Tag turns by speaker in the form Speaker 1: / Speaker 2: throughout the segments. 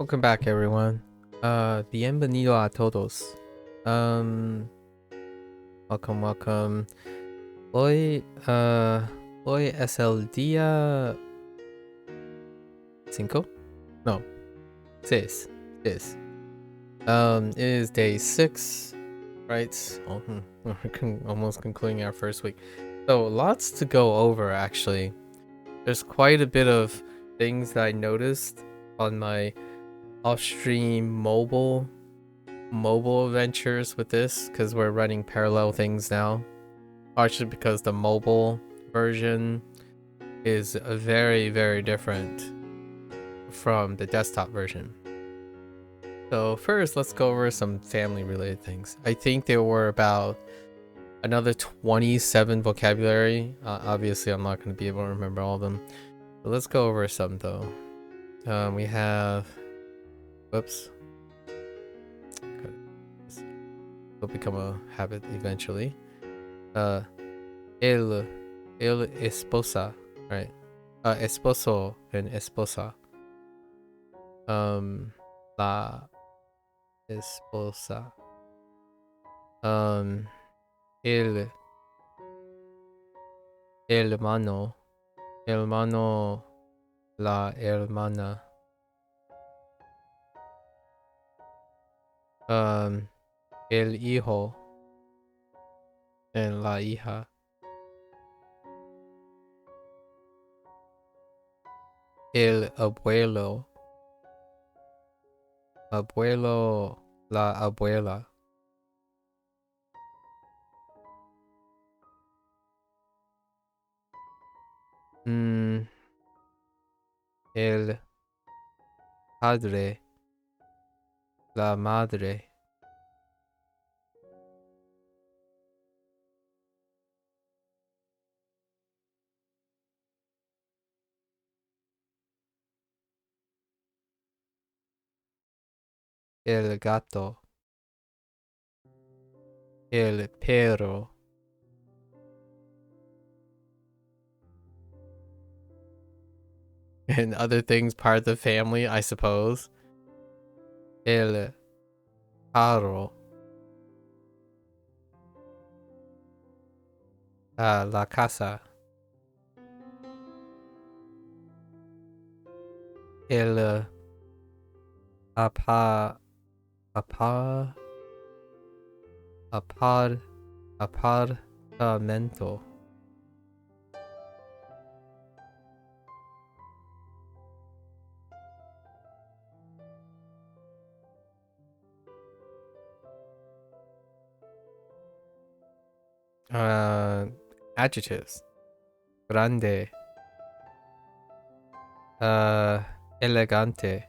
Speaker 1: Welcome back, everyone. Bienvenido a todos. Welcome. Hoy es el día 5? No, 6. It is day 6, right? We're almost concluding our first week. So lots to go over, actually. There's quite a bit of things that I noticed on my off-stream mobile adventures with this, because we're running parallel things now, partially because the mobile version is very different from the desktop version. So first, let's go over some family related things. I think there were about another 27 vocabulary. Obviously I'm not going to be able to remember all of them, but let's go over some though. We have, whoops, will become a habit eventually. El esposa, right? Esposo and esposa. La esposa. El hermano, la hermana. El hijo and la hija. El abuelo, la abuela. El padre, la madre. El gato, el perro, and other things part of the family, I suppose. El carro, la casa, el apa, apartamento. Adjectives. Grande, elegante,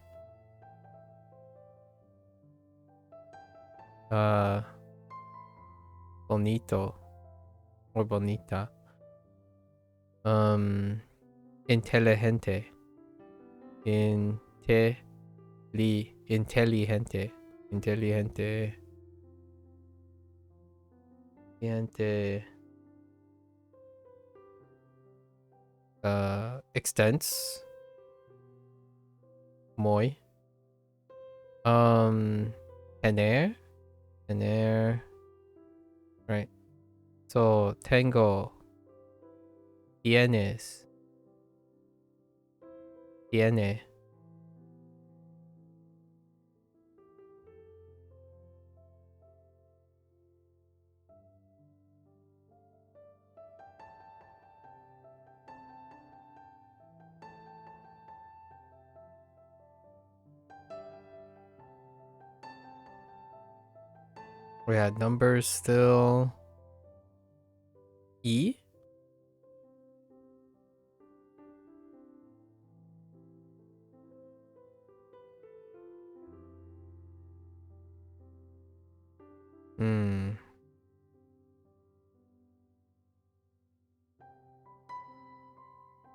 Speaker 1: bonito or bonita, inteligente, inteligente, extense, muy, tener, right? So tengo, tienes, tiene. We had numbers still. E?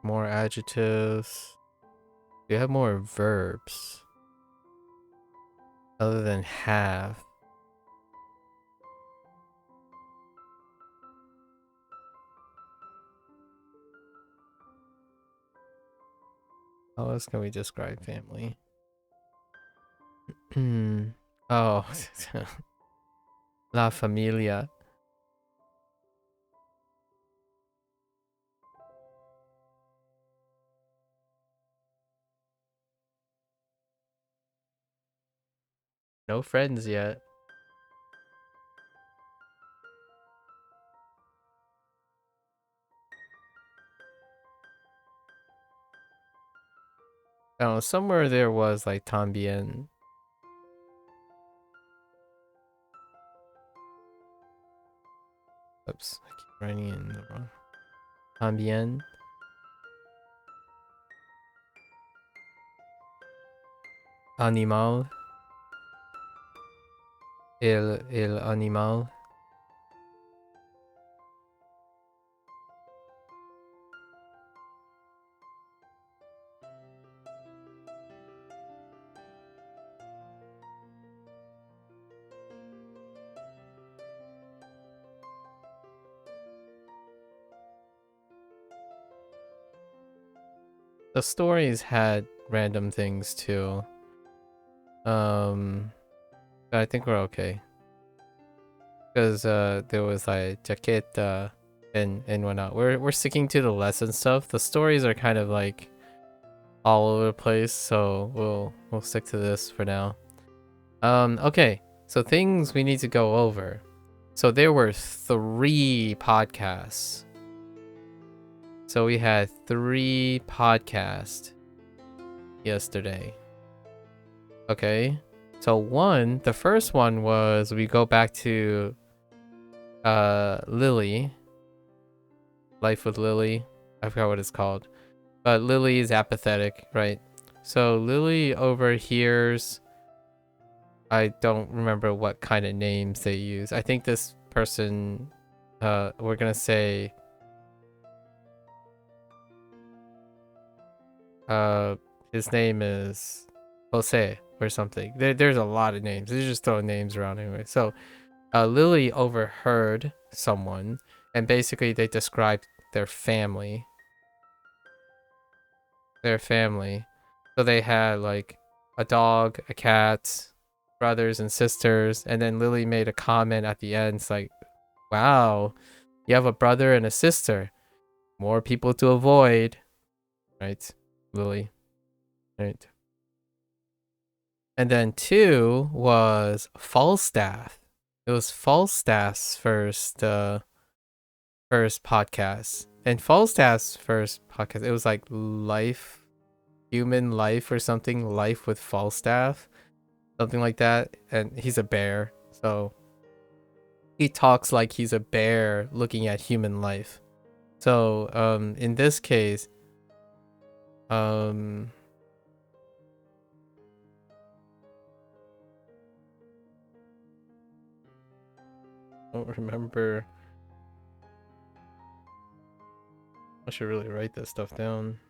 Speaker 1: More adjectives. We have more verbs. Other than have. How else can we describe family? Oh, La Familia. No friends yet. Oh, somewhere there was like Tambien. Oops, I keep writing it in the wrong. Tambien. Animal. El animal. The stories had random things too. But I think we're okay. Because there was like jaqueta and whatnot. We're sticking to the lesson stuff. The stories are kind of like all over the place, so we'll stick to this for now. Okay. So things we need to go over. So there were 3 podcasts. So we had 3 podcasts yesterday. Okay. So the first one was we go back to Lily. Life with Lily. I forgot what it's called. But Lily is apathetic, right? So Lily overhears, I don't remember what kind of names they use. I think this person, we're gonna say, his name is Jose or something. There's a lot of names. They're just throwing names around anyway. So Lily overheard someone, and basically they described their family. So they had like a dog, a cat, brothers and sisters, and then Lily made a comment at the end. It's like, wow, you have a brother and a sister. More people to avoid. Right, Lily. Right. And then 2 was Falstaff. It was Falstaff's first podcast. And Falstaff's first podcast, it was like human life or something, life with Falstaff, something like that. And he's a bear, so he talks like he's a bear looking at human life. So in this case, I don't remember. I should really write this stuff down.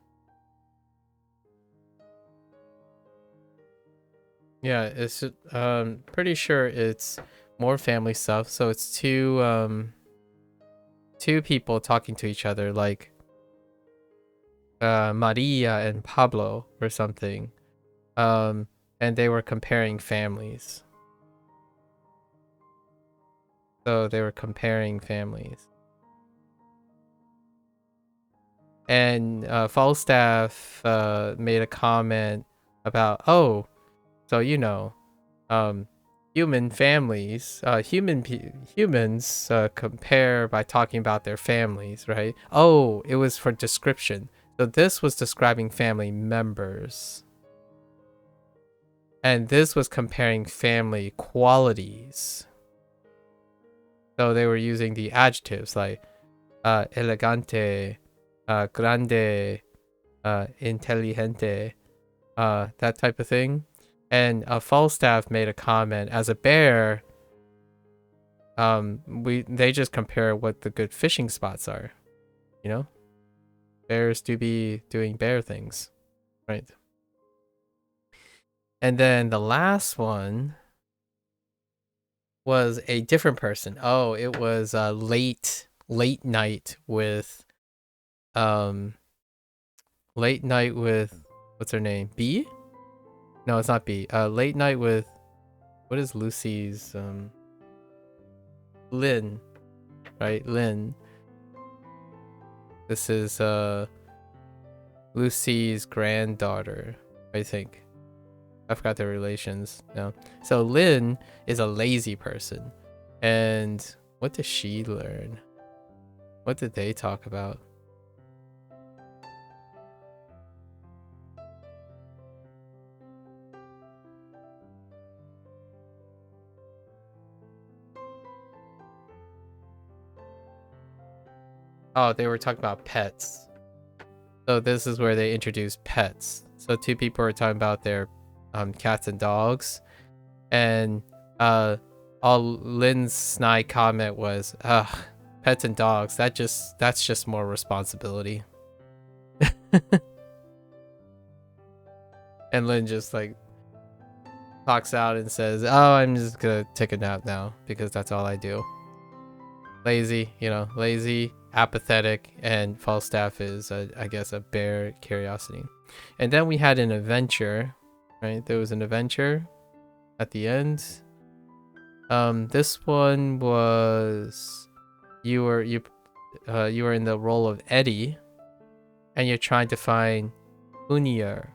Speaker 1: Yeah, it's pretty sure it's more family stuff. So it's two people talking to each other, like Maria and Pablo or something. And they were comparing families. So they were comparing families. And Falstaff made a comment about, oh, so human families, humans compare by talking about their families, right? Oh, it was for description. So this was describing family members. And this was comparing family qualities. So they were using the adjectives like elegante, grande, inteligente, that type of thing. And Falstaff made a comment, as a bear, they just compare what the good fishing spots are. Bears do be doing bear things, right? And then the last one was a different person. Oh, it was late night with late night with, what's her name? B? No, it's not B. Late Night with, what is Lucy's, Lynn, right? Lynn. This is, Lucy's granddaughter, I think. I forgot their relations. No. So Lynn is a lazy person. And what does she learn? What did they talk about? Oh, they were talking about pets. So this is where they introduce pets. So two people are talking about their cats and dogs. And all Lynn's snide comment was, pets and dogs, that's just more responsibility. And Lynn just like talks out and says, oh, I'm just gonna take a nap now because that's all I do. Lazy, lazy, apathetic, and Falstaff is, I guess, a bare curiosity. And then we had an adventure, right? There was an adventure at the end. This one was you were in the role of Eddie, and you're trying to find Unier.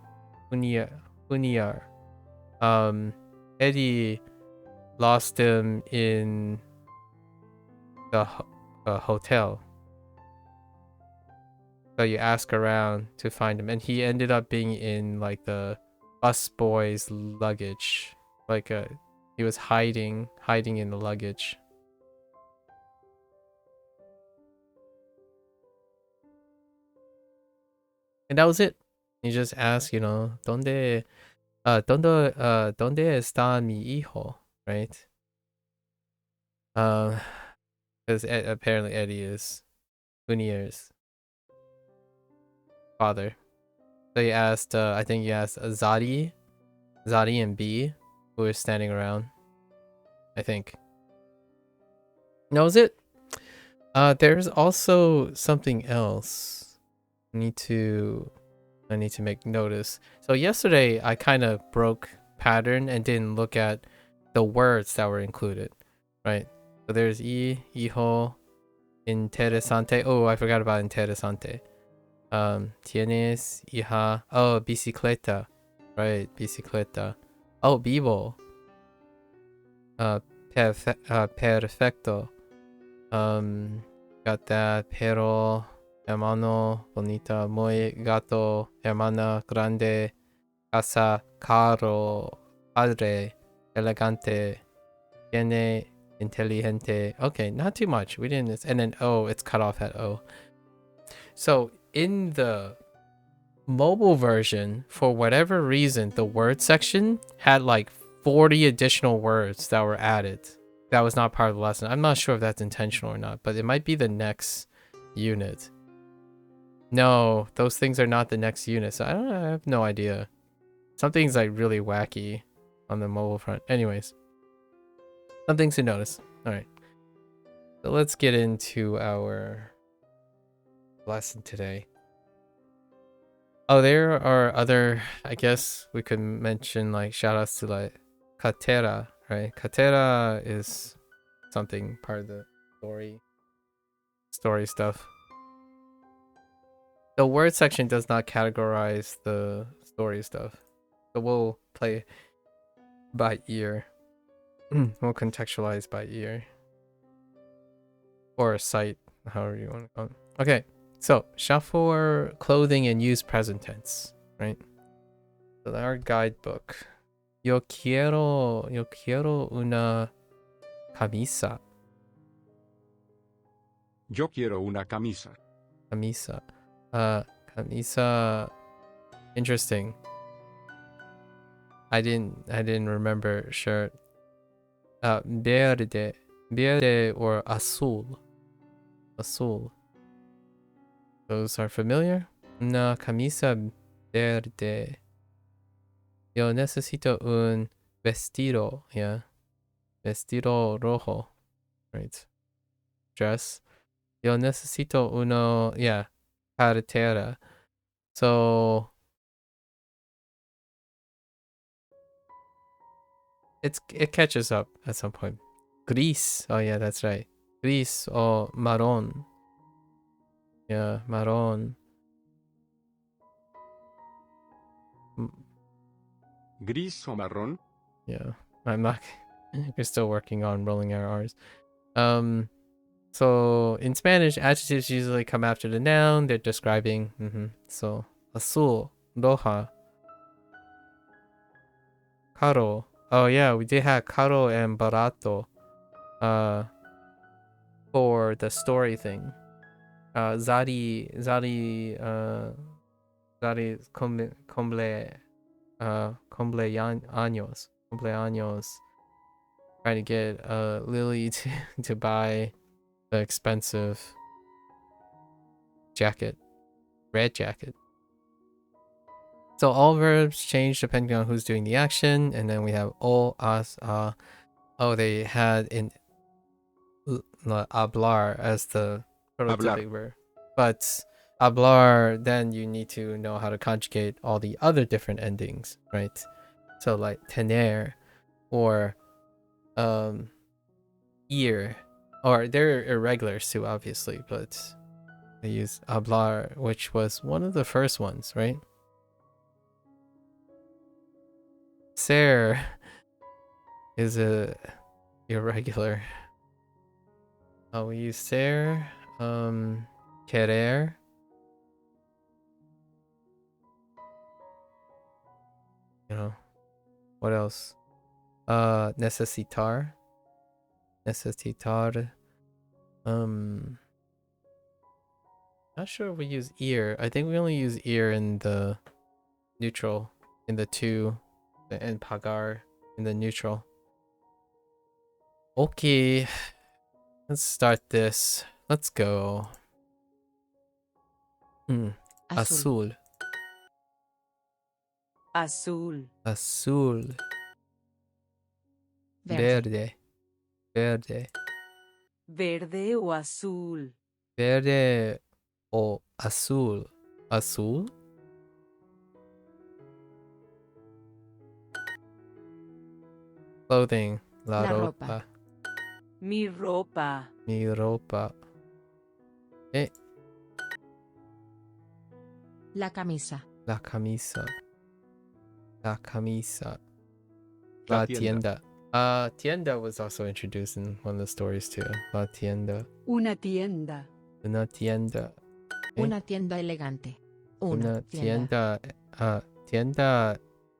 Speaker 1: Eddie lost him in the hotel. So you ask around to find him, and he ended up being in like the bus boy's luggage. Like he was hiding in the luggage. And that was it. You just ask, ¿dónde está mi hijo? Right? Because apparently Eddie is Unier's father. So you asked, I think you asked Zadi and B, who were standing around. I think. And that was it. There's also something else I need to make notice. So yesterday I kind of broke pattern and didn't look at the words that were included, right? So there's hijo, interesante. Oh, I forgot about interesante. Tienes hija. Oh, bicicleta, right? Bicicleta. Oh, vivo. Perfecto. Got that. Pero, hermano, bonita, muy gato, hermana, grande, casa, caro, padre, elegante, tiene, inteligente. Okay, not too much. We didn't. And then O, it's cut off at O. So in the mobile version, for whatever reason, the word section had like 40 additional words that were added. That was not part of the lesson. I'm not sure if that's intentional or not, but it might be the next unit. No, those things are not the next unit. So I have no idea. Something's like really wacky on the mobile front. Anyways, some things to notice. All right. So let's get into our lesson today. Oh, there are other, I guess we could mention like shout outs to like Katera, right? Katera is something part of the story stuff. The word section does not categorize the story stuff. So we'll play by ear. We'll contextualize by ear. Or cite, however you want to call it. Okay, so shop for clothing and use present tense, right? So our guidebook. Yo quiero una camisa.
Speaker 2: Yo quiero una camisa.
Speaker 1: Camisa. Camisa. Interesting. I didn't remember shirt. Verde or azul. Azul. Those are familiar. Una camisa verde. Yo necesito un vestido. Yeah. Vestido rojo. Right. Dress. Yo necesito uno. Yeah. Cartera. So it catches up at some point. Gris. Oh yeah, that's right. Gris or marron. Yeah, marron.
Speaker 2: Gris o marrón.
Speaker 1: Yeah, I'm not. We're still working on rolling our R's. So in Spanish, adjectives usually come after the noun. They're describing. So azul, roja, caro. Oh yeah, we did have caro and barato. For the story thing. Zari, cumpleaños. Trying to get Lily to buy the expensive jacket, red jacket. So all verbs change depending on who's doing the action, and then we have o, as, oh, they had in hablar as the prototypic verb, but hablar, then you need to know how to conjugate all the other different endings, right? So like tener or ear, or they're irregulars too, obviously, but they use hablar, which was one of the first ones, right? Ser is a irregular. Oh, we use ser, querer. You know, what else? Necesitar. Necesitar. Not sure if we use ear. I think we only use ear in the neutral, in the two, and pagar in the neutral. Okay, let's start this. Let's go. Azul.
Speaker 3: Azul.
Speaker 1: Azul.
Speaker 3: Verde.
Speaker 1: Verde.
Speaker 3: Verde o azul.
Speaker 1: Verde o azul. Azul. Clothing. La ropa.
Speaker 3: Mi ropa.
Speaker 1: Mi ropa.
Speaker 3: La camisa.
Speaker 1: La camisa. La camisa.
Speaker 2: La
Speaker 1: La
Speaker 2: tienda.
Speaker 1: tienda. Tienda was also introduced in one of the stories too. La tienda.
Speaker 3: Una tienda.
Speaker 1: Una tienda.
Speaker 3: Una tienda elegante.
Speaker 1: Una tienda. Tienda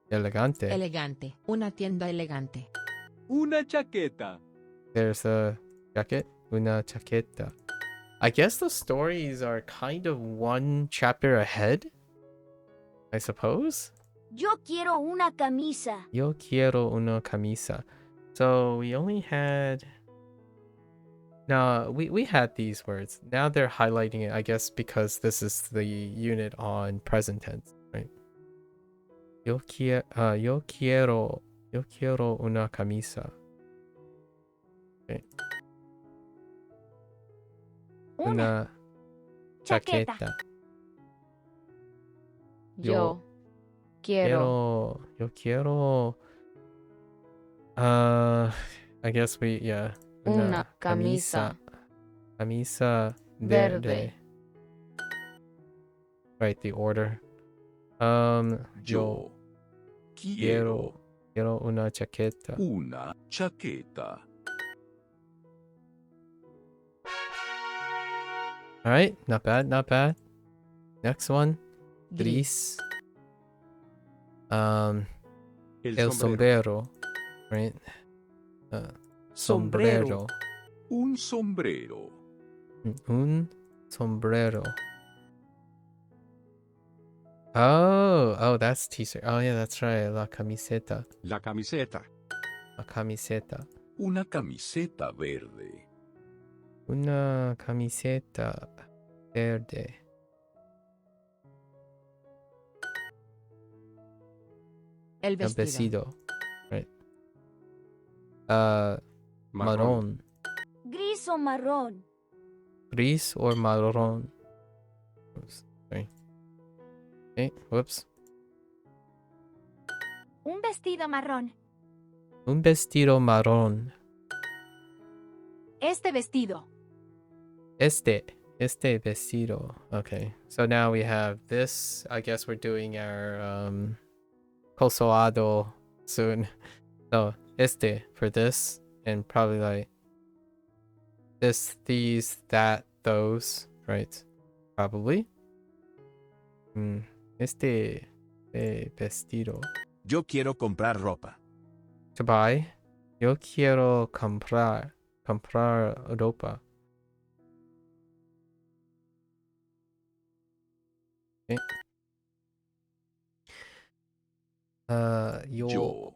Speaker 1: elegante.
Speaker 3: Elegante. Una tienda elegante.
Speaker 2: Una chaqueta.
Speaker 1: There's a jacket. Una chaqueta. I guess the stories are kind of one chapter ahead, I suppose.
Speaker 4: Yo quiero una camisa.
Speaker 1: Yo quiero una camisa. So we only had... No, we had these words. Now they're highlighting it, I guess, because this is the unit on present tense, right? Yo quiero una camisa. Okay. Una chaqueta. Yo quiero. I guess we, yeah.
Speaker 4: Una camisa.
Speaker 1: Camisa verde. Right, the order. Yo quiero una chaqueta.
Speaker 2: Una chaqueta.
Speaker 1: All right, not bad, not bad. Next one, gris. El sombrero, right? Sombrero.
Speaker 2: Un sombrero.
Speaker 1: Un sombrero. Oh, that's t-shirt. Oh yeah, that's right. La camiseta.
Speaker 2: La camiseta.
Speaker 1: La camiseta.
Speaker 2: Una camiseta verde.
Speaker 1: Una camiseta verde.
Speaker 3: El vestido.
Speaker 1: Vestido. Right. Marrón.
Speaker 4: Gris o marrón.
Speaker 1: Gris or marrón. Sorry. Okay, whoops.
Speaker 4: Un vestido marrón.
Speaker 1: Un vestido marrón.
Speaker 3: Este vestido.
Speaker 1: Este vestido. Okay, so now we have this. I guess we're doing our consolado soon. So este for this, and probably like this, these, that, those, right? Probably. Este vestido.
Speaker 2: Yo quiero comprar ropa.
Speaker 1: To buy. Yo quiero comprar ropa. Okay. Yo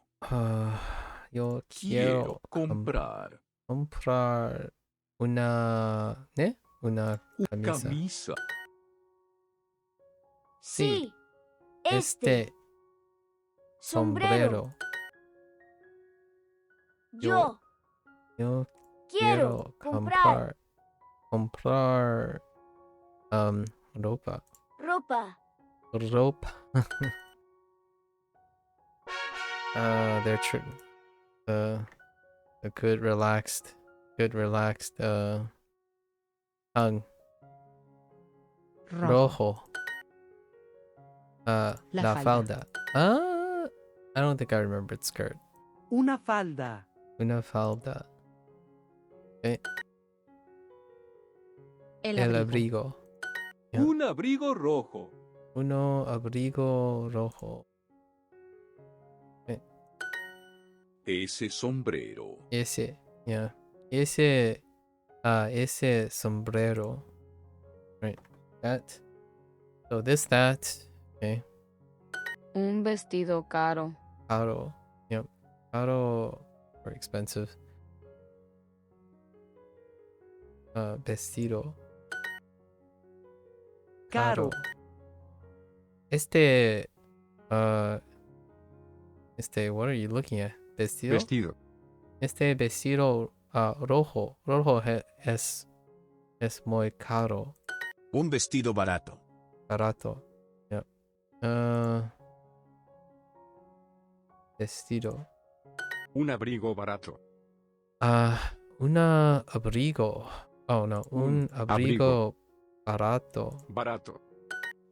Speaker 1: quiero
Speaker 2: Quiero comprar
Speaker 1: comprar una, ¿ne? Una camisa.
Speaker 2: camisa.
Speaker 4: Sí.
Speaker 1: Este sombrero.
Speaker 4: Yo
Speaker 1: Yo
Speaker 4: quiero comprar
Speaker 1: comprar ropa.
Speaker 4: ropa.
Speaker 1: They're true. A good relaxed tongue. Rojo. La falda. I don't think I remembered skirt.
Speaker 5: Una falda.
Speaker 1: Una falda. Okay.
Speaker 3: El abrigo.
Speaker 1: Yeah.
Speaker 2: Un abrigo rojo.
Speaker 1: Uno abrigo rojo.
Speaker 2: Ese sombrero.
Speaker 1: Ese, yeah. Ese sombrero. Right. That. So this, that. Okay.
Speaker 4: Un vestido caro.
Speaker 1: Caro. Yep. Caro or expensive. Vestido.
Speaker 5: Caro.
Speaker 1: Este, what are you looking at? Vestido.
Speaker 2: Vestido.
Speaker 1: Este vestido rojo. Rojo es muy caro.
Speaker 2: Un vestido barato.
Speaker 1: Barato. Yep. Vestido.
Speaker 2: Un abrigo barato.
Speaker 1: Una abrigo. Oh no, un abrigo barato.
Speaker 2: Barato.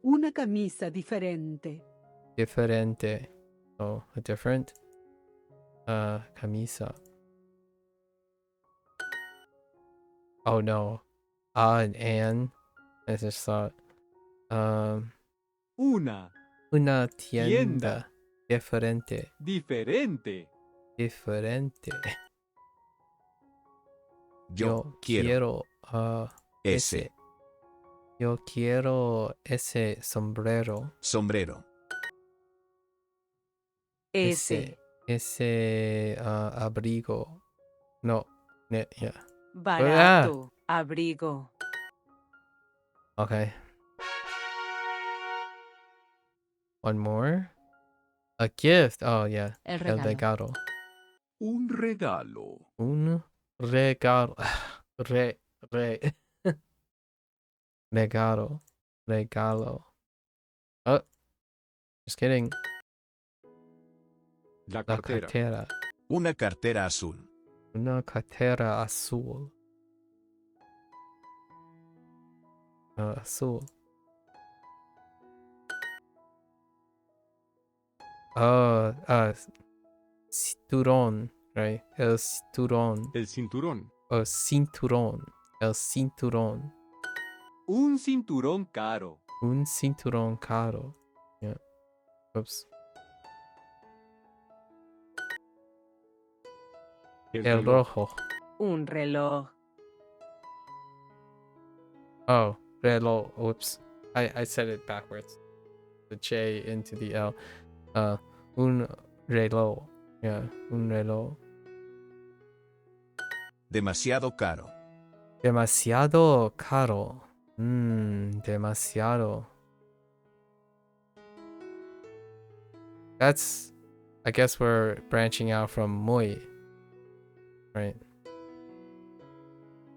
Speaker 5: Una camisa diferente.
Speaker 1: Diferente. Oh, a different camisa. Oh no. And I just thought.
Speaker 5: Una.
Speaker 1: Una tienda
Speaker 5: Tienda.
Speaker 1: diferente.
Speaker 5: Diferente.
Speaker 1: Diferente.
Speaker 2: Yo quiero ese
Speaker 1: Yo quiero ese sombrero.
Speaker 2: sombrero.
Speaker 5: Ese.
Speaker 1: Ese abrigo. No. Yeah.
Speaker 5: Barato. Abrigo.
Speaker 1: Okay. One more. A gift. Oh yeah.
Speaker 3: El
Speaker 1: El
Speaker 3: regalo.
Speaker 1: regalo.
Speaker 2: Un regalo.
Speaker 1: Un regalo. Regalo. Regalo. Oh. Just kidding.
Speaker 2: La
Speaker 1: La
Speaker 2: cartera.
Speaker 1: cartera.
Speaker 2: Una cartera azul.
Speaker 1: Una cartera azul. Azul. Cinturón, right? El cinturón.
Speaker 2: El cinturón.
Speaker 1: Cinturón. El cinturón.
Speaker 5: Un cinturón caro.
Speaker 1: Un cinturón caro. Yeah. Oops. El rojo.
Speaker 5: Un reloj.
Speaker 1: Oh, reloj. Oops. I said it backwards. The J into the L. Un reloj. Yeah, un reloj.
Speaker 2: Demasiado caro.
Speaker 1: Demasiado caro. Demasiado. That's, I guess we're branching out from muy, right?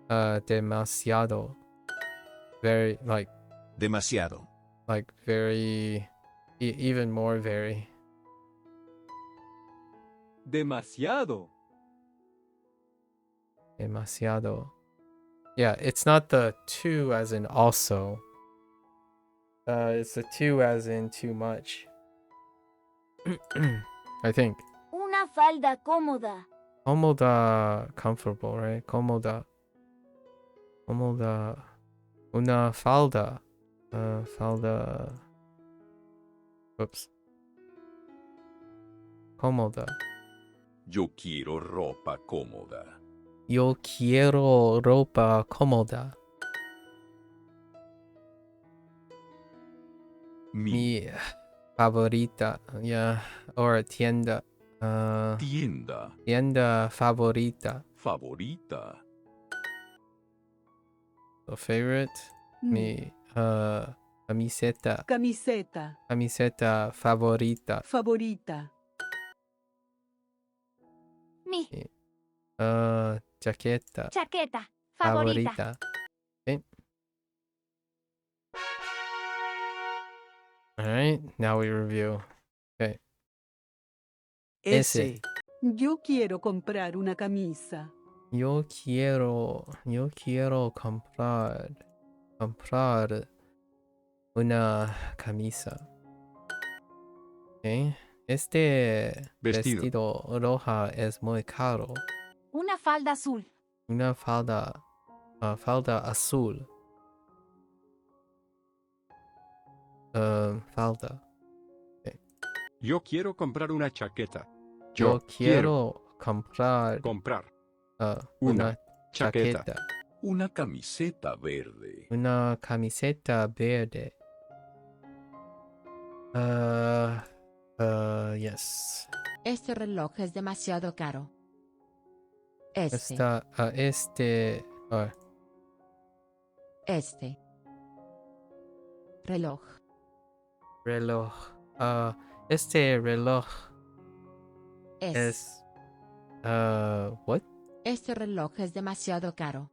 Speaker 1: Demasiado. Very,
Speaker 2: Demasiado.
Speaker 1: very, even more very.
Speaker 5: Demasiado.
Speaker 1: Demasiado. Yeah, it's not the too as in also. It's the too as in too much. I think.
Speaker 4: Una falda cómoda.
Speaker 1: Cómoda, comfortable, right? Cómoda. Cómoda. Una falda. Falda. Oops. Cómoda.
Speaker 6: Yo quiero ropa cómoda.
Speaker 1: Yo quiero ropa cómoda. Mi favorita. Yeah. Or tienda.
Speaker 6: Tienda
Speaker 1: Tienda favorita.
Speaker 6: favorita.
Speaker 1: So favorite. Mi camiseta.
Speaker 5: Camiseta.
Speaker 1: Camiseta favorita.
Speaker 5: Favorita.
Speaker 3: Mi
Speaker 1: Chaqueta
Speaker 3: chaqueta favorita.
Speaker 1: favorita. Okay. Alright, now we review. Ese.
Speaker 5: Yo quiero comprar una camisa.
Speaker 1: Yo quiero comprar una camisa. Okay. Este
Speaker 6: Vestido.
Speaker 1: vestido roja es muy caro.
Speaker 3: Una falda azul.
Speaker 1: Una falda azul. Falda.
Speaker 6: Yo quiero comprar una chaqueta.
Speaker 1: Yo quiero comprar
Speaker 6: comprar
Speaker 1: una
Speaker 6: chaqueta.
Speaker 1: chaqueta.
Speaker 6: Una camiseta verde.
Speaker 1: Una camiseta verde. Yes.
Speaker 7: Este reloj es demasiado caro. Este. Este. Reloj.
Speaker 1: Reloj. Este reloj es. What?
Speaker 7: Este reloj es demasiado caro.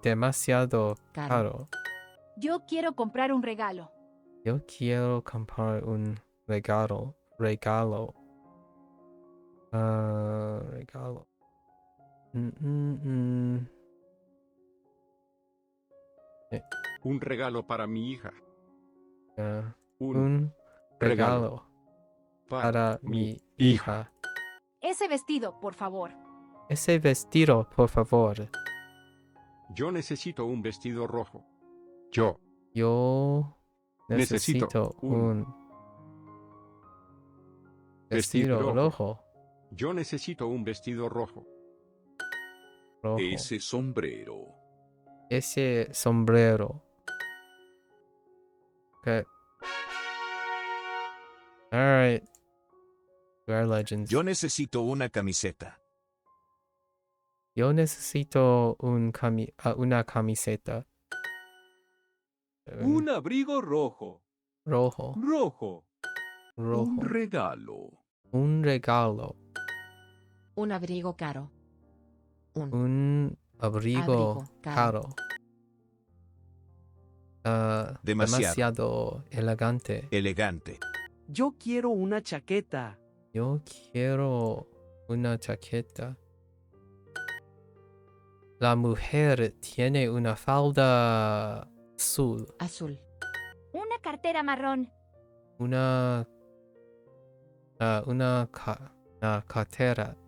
Speaker 1: Demasiado caro.
Speaker 3: Yo quiero comprar un regalo.
Speaker 1: Yo quiero comprar un regalo. Regalo.
Speaker 6: Un regalo para mi hija.
Speaker 1: Un regalo para mi hija.
Speaker 3: Ese vestido, por favor.
Speaker 1: Ese vestido, por favor.
Speaker 6: Yo necesito un vestido rojo. Yo
Speaker 1: Necesito un vestido rojo.
Speaker 6: Yo necesito un vestido rojo.
Speaker 1: Rojo.
Speaker 6: Ese sombrero.
Speaker 1: Ese sombrero. Okay. Alright. We are legends.
Speaker 2: Yo necesito una camiseta.
Speaker 1: Yo necesito una camiseta.
Speaker 5: Un abrigo rojo.
Speaker 1: Rojo.
Speaker 5: Rojo.
Speaker 1: Rojo.
Speaker 6: Un regalo.
Speaker 1: Un regalo.
Speaker 7: Un abrigo caro.
Speaker 1: Un abrigo caro. Demasiado elegante.
Speaker 2: Elegante.
Speaker 5: Yo quiero una chaqueta.
Speaker 1: Yo quiero una chaqueta. La mujer tiene una falda azul.
Speaker 7: Azul.
Speaker 3: Una cartera marrón.
Speaker 1: Una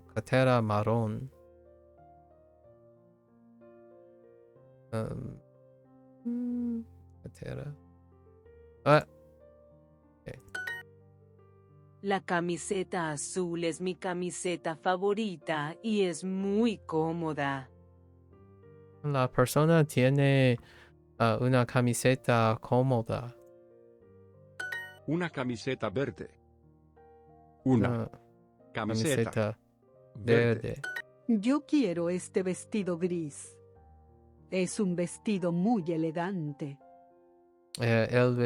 Speaker 1: cartera marrón. Cartera.
Speaker 5: La camiseta azul es mi camiseta favorita y es muy cómoda.
Speaker 1: La persona tiene una camiseta cómoda.
Speaker 6: Una camiseta verde. Una camiseta
Speaker 1: verde.
Speaker 5: Yo quiero este vestido gris. Es un vestido muy elegante.
Speaker 1: El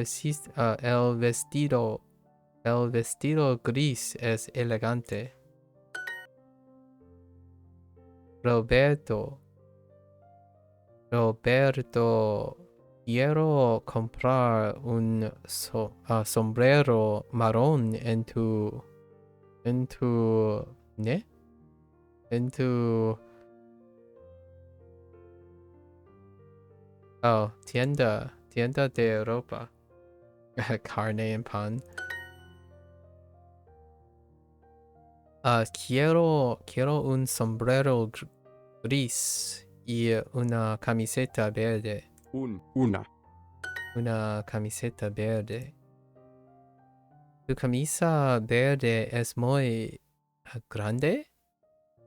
Speaker 1: vestido gris es elegante. Roberto, quiero comprar un sombrero marrón en tu Into ¿ne? Into oh, tienda de ropa. Carne and pan. Quiero un sombrero gris y una camiseta verde. Una camiseta verde. ¿Tu camisa verde es muy grande?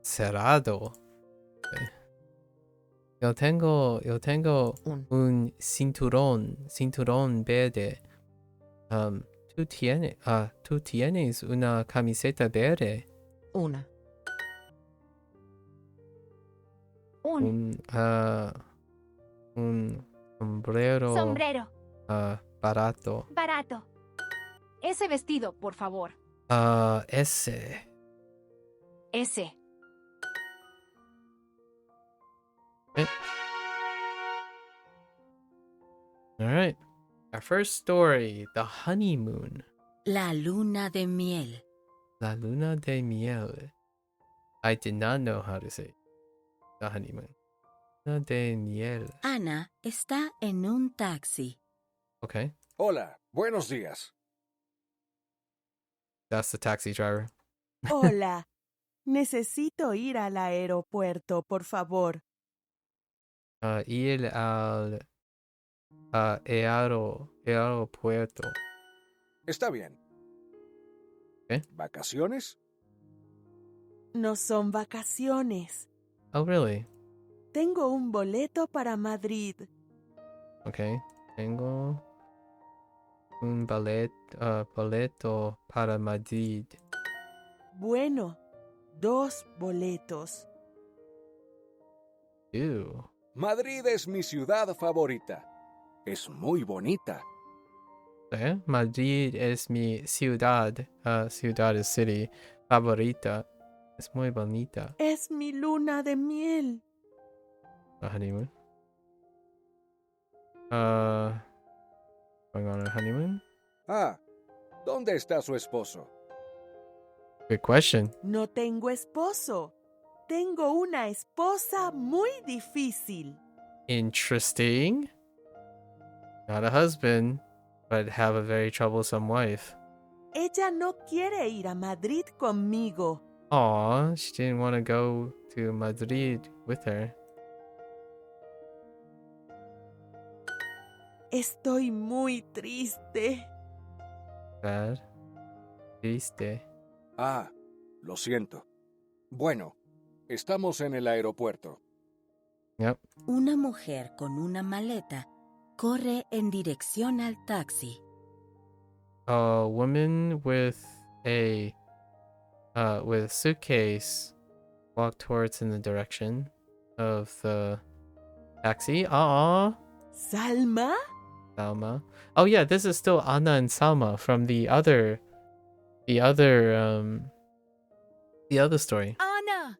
Speaker 1: Cerrado. Yo tengo un cinturón verde. ¿Tú tienes una camiseta verde?
Speaker 7: Una.
Speaker 3: Un
Speaker 1: Un sombrero
Speaker 3: sombrero.
Speaker 1: barato.
Speaker 3: Barato. Ese vestido, por favor.
Speaker 1: Ese.
Speaker 3: Ese.
Speaker 1: All right. Our first story, the honeymoon.
Speaker 8: La luna de miel.
Speaker 1: La luna de miel. I did not know how to say the honeymoon. Luna de miel.
Speaker 8: Ana está en un taxi.
Speaker 1: Okay.
Speaker 9: Hola, buenos días.
Speaker 1: That's the taxi driver.
Speaker 10: Hola, necesito ir al aeropuerto, por favor.
Speaker 1: Ir al aeropuerto.
Speaker 9: Está bien.
Speaker 1: ¿Qué?
Speaker 9: ¿Vacaciones?
Speaker 10: No son vacaciones.
Speaker 1: Oh, really?
Speaker 10: Tengo un boleto para Madrid.
Speaker 1: Okay. Tengo un boleto para Madrid.
Speaker 10: Bueno, 2 boletos.
Speaker 1: Ew.
Speaker 9: Madrid es mi ciudad favorita. Es muy bonita.
Speaker 1: Madrid es mi ciudad. Ciudad is city. Favorita. Es muy bonita.
Speaker 10: Es mi luna de miel.
Speaker 1: A honeymoon. Going on a honeymoon?
Speaker 9: Ah, ¿dónde está su esposo?
Speaker 1: Good question.
Speaker 10: No tengo esposo. Tengo una esposa muy difícil.
Speaker 1: Interesting. Not a husband, but have a very troublesome wife.
Speaker 10: Ella no quiere ir a Madrid conmigo.
Speaker 1: Aw, she didn't want to go to Madrid with her.
Speaker 10: Estoy muy triste.
Speaker 1: Sad. Triste.
Speaker 9: Ah, lo siento. Bueno, estamos en el aeropuerto.
Speaker 1: Yep.
Speaker 8: Una mujer con una maleta corre en dirección al taxi.
Speaker 1: A woman with a suitcase walked towards in the direction of the taxi.
Speaker 10: ¿Salma?
Speaker 1: Salma. Oh yeah, this is still Anna and Salma from the other story.
Speaker 11: Ana,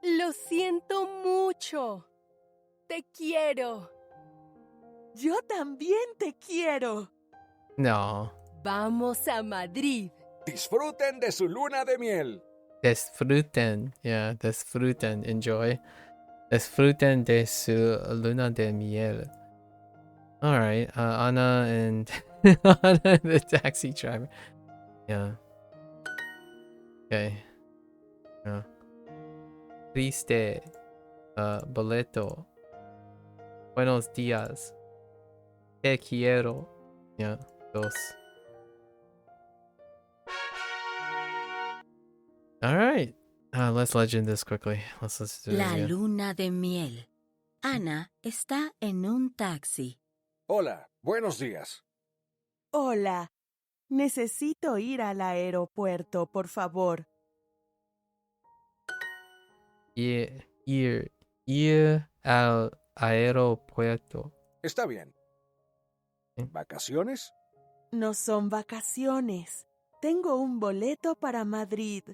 Speaker 11: lo siento mucho. Te quiero.
Speaker 10: Yo también te quiero.
Speaker 1: No.
Speaker 11: Vamos a Madrid.
Speaker 9: Disfruten de su luna de miel.
Speaker 1: Disfruten. Yeah, disfruten. Enjoy. Disfruten de su luna de miel. Alright, Anna and Anna and the taxi driver. Yeah. Okay. Yeah. Triste. Boleto. Buenos días. Te quiero. Yeah. Dos. Alright. Let's legend this quickly. Let's do this
Speaker 8: La
Speaker 1: again.
Speaker 8: luna de miel. Ana está en un taxi.
Speaker 9: Hola, buenos días.
Speaker 10: Hola, necesito ir al aeropuerto, por favor.
Speaker 1: Ir al aeropuerto.
Speaker 9: Está bien.
Speaker 1: ¿Eh?
Speaker 9: ¿Vacaciones?
Speaker 10: No son vacaciones. Tengo un boleto para Madrid.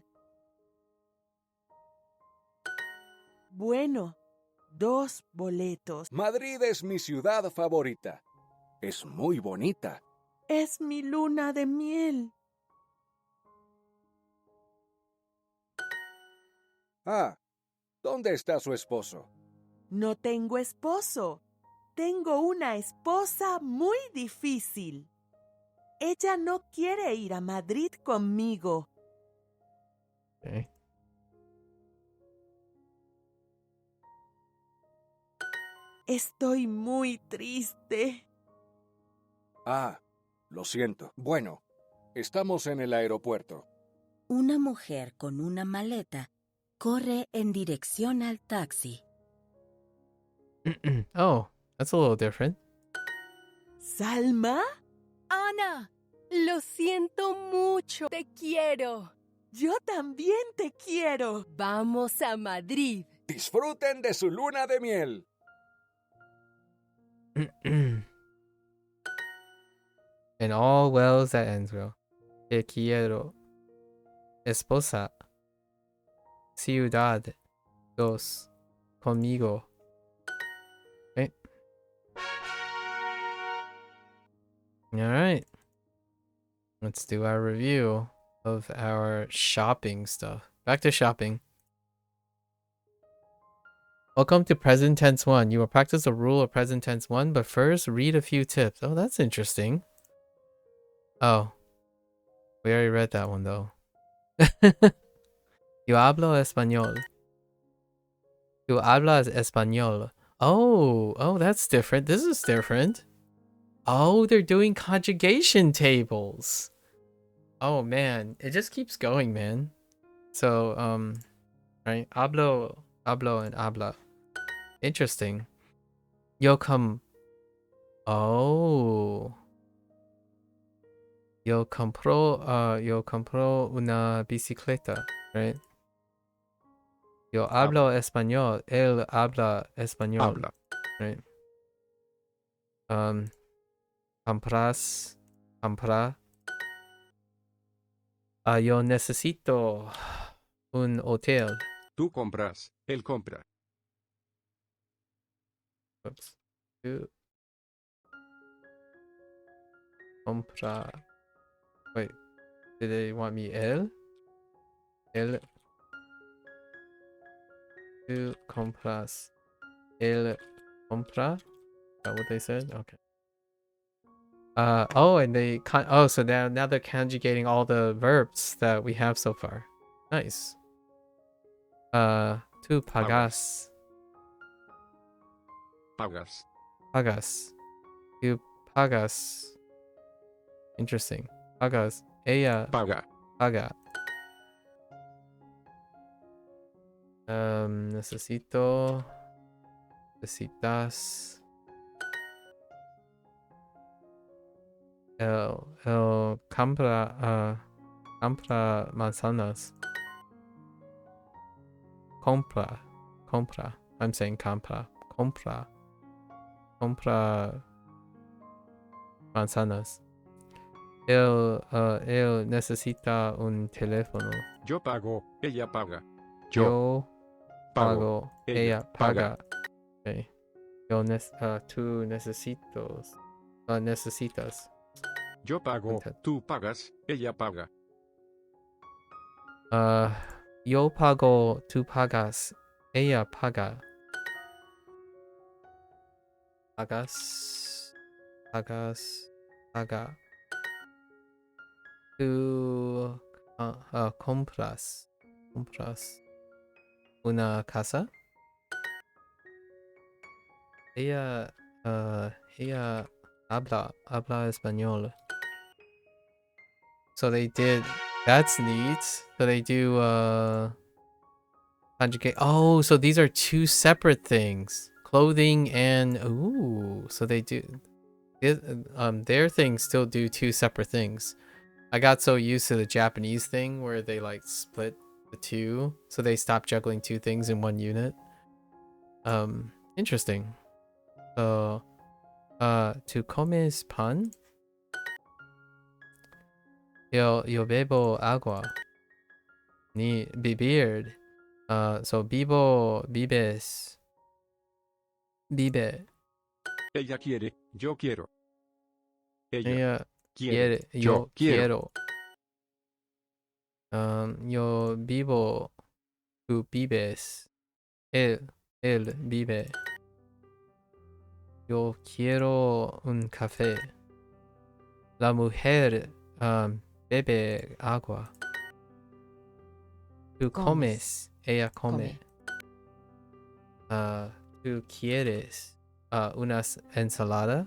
Speaker 10: Bueno, 2 boletos.
Speaker 9: Madrid es mi ciudad favorita. Es muy bonita.
Speaker 10: Es mi luna de miel.
Speaker 9: Ah, ¿dónde está su esposo?
Speaker 10: No tengo esposo. Tengo una esposa muy difícil. Ella no quiere ir a Madrid conmigo.
Speaker 1: Okay.
Speaker 10: Estoy muy triste.
Speaker 9: Ah, lo siento. Bueno, estamos en el aeropuerto.
Speaker 8: Una mujer con una maleta corre en dirección al taxi.
Speaker 1: Oh, that's a little different.
Speaker 10: ¿Salma?
Speaker 11: Ana, lo siento mucho. Te quiero.
Speaker 10: Yo también te quiero.
Speaker 11: Vamos a Madrid.
Speaker 9: Disfruten de su luna de miel.
Speaker 1: And all wells that ends well. Te quiero. Esposa. Ciudad. Dos. Conmigo. Okay. Alright. Let's do our review of our shopping stuff. Back to shopping. Welcome to present tense 1. You will practice the rule of present tense 1, but first read a few tips. Oh, that's interesting. Oh. We already read that one though. Yo hablo español. Tú hablas español. Oh, that's different. This is different. Oh, they're doing conjugation tables. Oh man, it just keeps going, man. So, right? Hablo, and habla. Interesting. Yo compro una bicicleta, right? Yo hablo español. Él habla español.
Speaker 6: Habla.
Speaker 1: Right? Compra. Yo necesito un hotel.
Speaker 6: Tú compras, él compra.
Speaker 1: Oops. Tú compra. Wait, did they want me él? Él. Tú compras. Él compra. Is that what they said? Okay. And they so now they're conjugating all the verbs that we have so far. Nice. Tú pagas.
Speaker 6: Pagas.
Speaker 1: Pagas. Tú pagas. Interesting. Pagas. Ella
Speaker 6: Paga.
Speaker 1: paga. Necesitas. El compra manzanas. Compra. I'm saying compra. Compra manzanas. Él necesita un teléfono.
Speaker 6: Yo pago, ella paga.
Speaker 1: Yo pago,
Speaker 6: ella
Speaker 1: ella paga.
Speaker 6: paga.
Speaker 1: Okay. Tú necesitas.
Speaker 6: Yo pago, tú pagas, ella paga.
Speaker 1: Yo pago, tú pagas, ella paga. Paga. Tú compras una casa. Ella habla español. So they did. That's neat. So they do conjugate. Oh, so these are two separate things. Clothing and so they do. Their things still do two separate things. I got so used to the Japanese thing where they like split the two, so they stopped juggling two things in one unit. Interesting. So, ¿tú comes pan? Yo bebo agua. Ni vivir. So vives. Vive.
Speaker 6: Ella quiere, yo quiero.
Speaker 1: Ella
Speaker 6: quiere,
Speaker 1: yo
Speaker 6: quiero.
Speaker 1: Yo vivo. tú vives. Él vive. Yo quiero un café. La mujer bebe agua. Tú comes. Ella come. ¿Tú quieres una ensalada?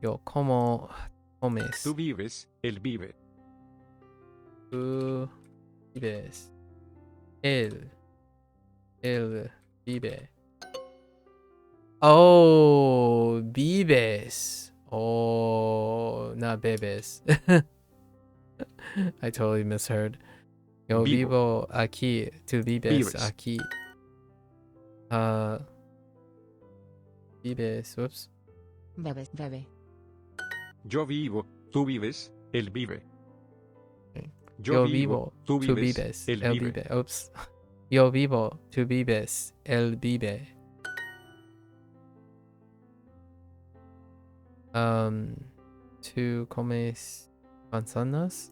Speaker 1: Yo como. Comes.
Speaker 6: Tú vives, él vive.
Speaker 1: Tú vives. Él vive. Oh, vives. Oh, not bebes. I totally misheard. Yo vivo aquí. Tú vives aquí. Vives. Whoops.
Speaker 7: Bebe.
Speaker 6: Yo vivo, tú vives, él vive.
Speaker 1: Okay.
Speaker 6: Yo vivo, tú vives, él vive.
Speaker 1: Oops. Yo vivo, tú vives, él vive. ¿Tú comes manzanas?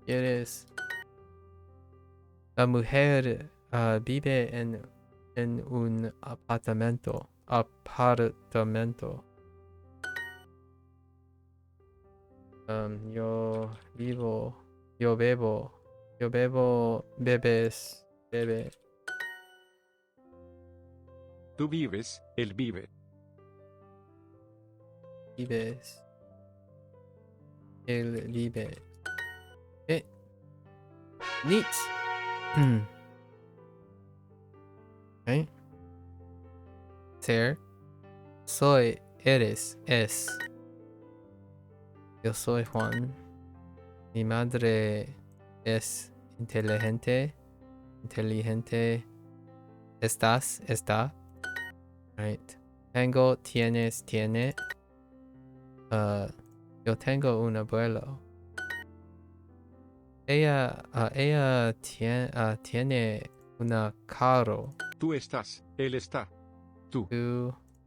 Speaker 1: ¿Quieres? La mujer vive en un apartamento. Yo bebo, bebe.
Speaker 6: Tú vives, él vive.
Speaker 1: Vives. Él vive. Neat. Okay. Ser. Soy, eres, es. Yo soy Juan. Mi madre es inteligente. Estás, está. Right. Tengo, tienes, tiene. Yo tengo un abuelo. Ella tiene una carro.
Speaker 6: Tú estás, él está. Tú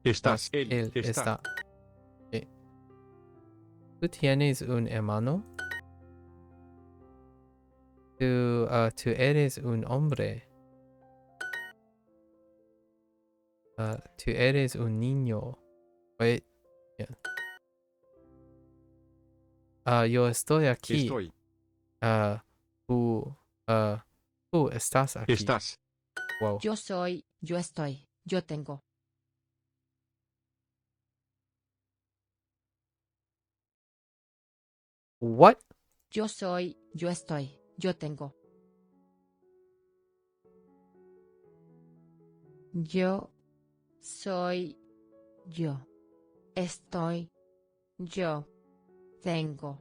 Speaker 1: estás,
Speaker 6: él está.
Speaker 1: Okay. ¿Tú tienes un hermano? Tú eres un hombre. Tú eres un niño. Wait. Yeah. Yo estoy aquí.
Speaker 6: Estoy.
Speaker 1: Tú estás aquí.
Speaker 6: Estás.
Speaker 1: Wow.
Speaker 7: Yo soy, yo estoy, yo tengo.
Speaker 1: What?
Speaker 7: Yo soy, yo estoy, yo tengo. Yo soy, yo estoy, yo tengo.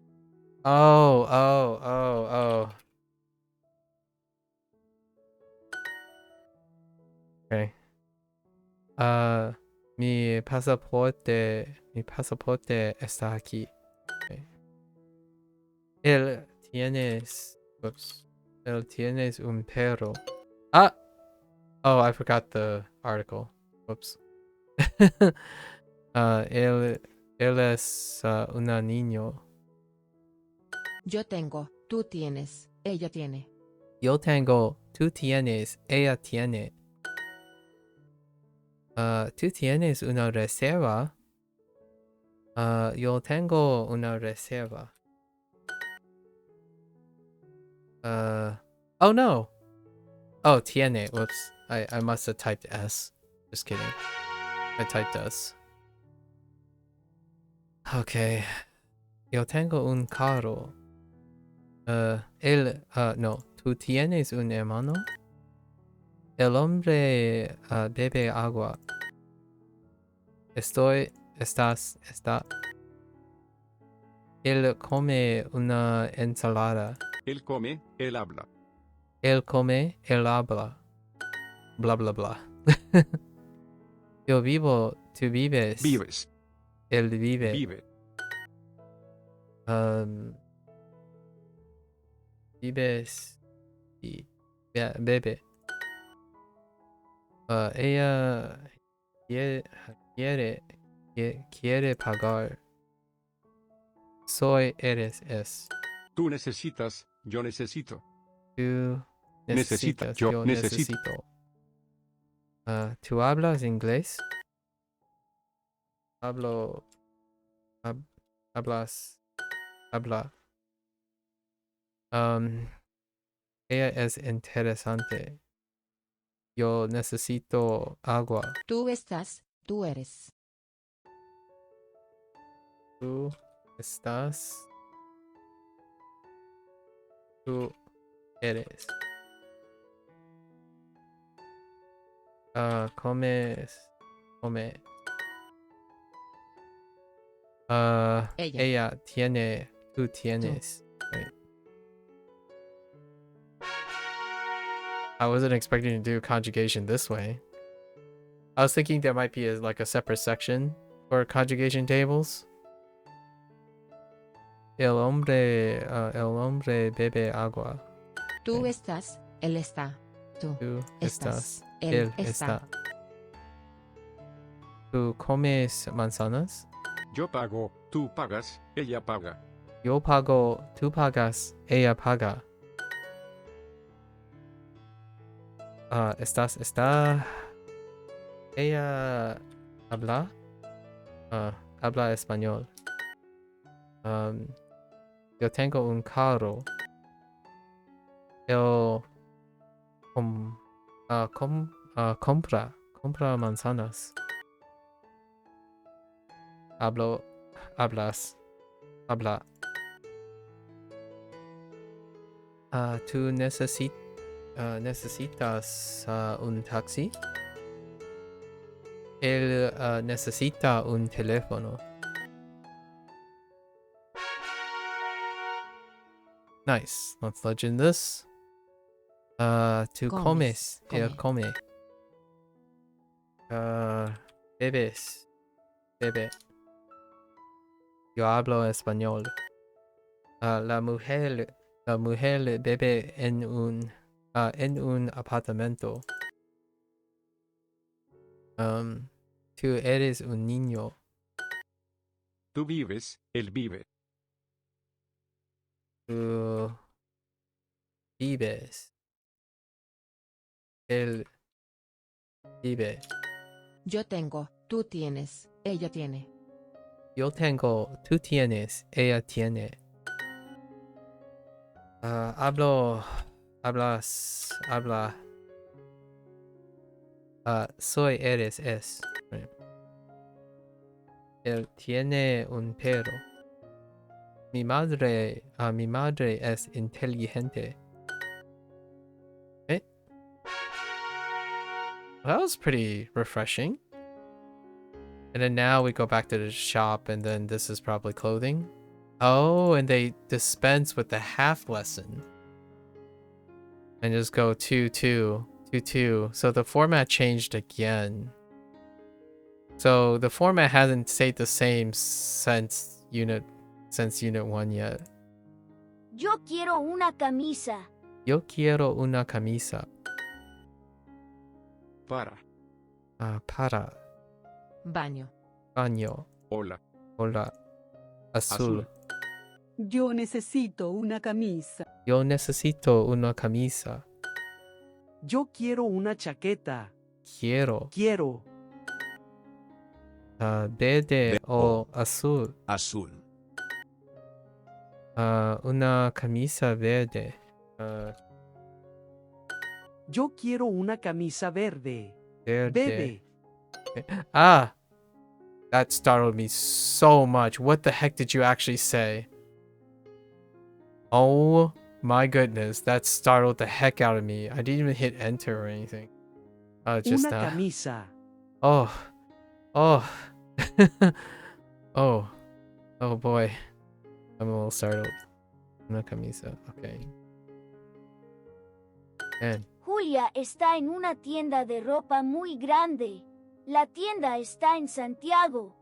Speaker 1: Oh. Okay. Mi pasaporte está aquí. Okay. Él tienes un perro. Oh, I forgot the article. Whoops. Él es una niño.
Speaker 7: Yo tengo, tú tienes, ella tiene.
Speaker 1: Yo tengo, tú tienes, ella tiene. ¿Tú tienes una reserva? Yo tengo una reserva. Oh no. Oh, tiene. Whoops. I must have typed S. Just kidding. I typed S. Okay. Yo tengo un carro. No. ¿Tú tienes un hermano? El hombre bebe agua. Estás, está. Él come una ensalada.
Speaker 6: Él come, él habla.
Speaker 1: Él come, él habla. Bla bla bla. Yo vivo, tú vives.
Speaker 6: Vives.
Speaker 1: Él vive.
Speaker 6: Vive.
Speaker 1: Vives y bebe. Ella quiere pagar. Soy, eres, es.
Speaker 6: Tú necesitas, yo necesito.
Speaker 1: Tú
Speaker 6: Necesita,
Speaker 1: necesitas,
Speaker 6: yo
Speaker 1: yo
Speaker 6: necesito.
Speaker 1: necesito. ¿Tú hablas inglés? Hablo. Hablas. Habla. Ella es interesante. Yo necesito agua.
Speaker 7: Tú estás, tú eres.
Speaker 1: Tú estás. Tú eres. Comes. Come. Ella tiene. Tú tienes. Right. I wasn't expecting to do conjugation this way. I was thinking there might be like a separate section for conjugation tables. El hombre bebe agua.
Speaker 7: Tú estás, él está. Tú
Speaker 1: estás,
Speaker 7: él está.
Speaker 1: ¿Tú comes manzanas?
Speaker 6: Yo pago, tú pagas, ella paga.
Speaker 1: Yo pago, tú pagas, ella paga. Está. Ella habla. Habla español. Yo tengo un carro. Él compra manzanas. Hablas. Habla. ¿Tú necesitas un taxi? Él necesita un teléfono. Nice. Let's legend this. Tú comes. Él come. Bebes. Bebe. Yo hablo español. La mujer bebe en un apartamento. Tú eres un niño.
Speaker 6: Tú vives, él vive.
Speaker 1: Tú vives. Él vive.
Speaker 7: Yo tengo, tú tienes, ella tiene.
Speaker 1: Yo tengo, tú tienes, ella tiene. Habla. Soy, eres, es. Right. Él tiene un perro. Mi madre es inteligente. Well, that was pretty refreshing. And then now we go back to the shop, and then this is probably clothing. Oh, and they dispense with the half lesson. And just go 2-2, 2-2. So the format changed again. So the format hasn't stayed the same since unit 1 yet.
Speaker 4: Yo quiero una camisa.
Speaker 1: Yo quiero una camisa.
Speaker 6: Para.
Speaker 1: Para.
Speaker 7: Baño.
Speaker 1: Baño.
Speaker 6: Hola.
Speaker 1: Hola. Azul.
Speaker 5: Yo necesito una camisa.
Speaker 1: Yo necesito una camisa.
Speaker 12: Yo quiero una chaqueta.
Speaker 1: Quiero. Verde o azul.
Speaker 2: Azul.
Speaker 1: Una camisa verde.
Speaker 12: Yo quiero una camisa verde.
Speaker 1: Verde.
Speaker 12: Bebe.
Speaker 1: That startled me so much. What the heck did you actually say? Oh my goodness, that startled the heck out of me. I didn't even hit enter or anything. Just
Speaker 12: Una camisa.
Speaker 1: Oh. Oh boy. I'm a little startled. Una camisa. Okay. Man.
Speaker 4: Julia está en una tienda de ropa muy grande. La tienda está en Santiago.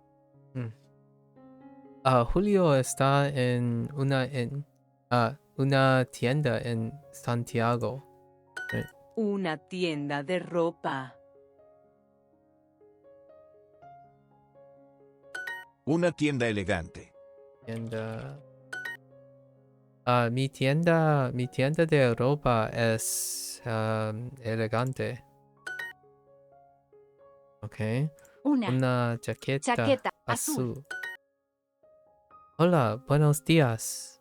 Speaker 1: Julio está en una tienda en Santiago. Right.
Speaker 10: Una tienda de ropa.
Speaker 2: Una tienda elegante.
Speaker 1: Tienda. Mi tienda de ropa es elegante. Ok. Una chaqueta azul. Hola, buenos días.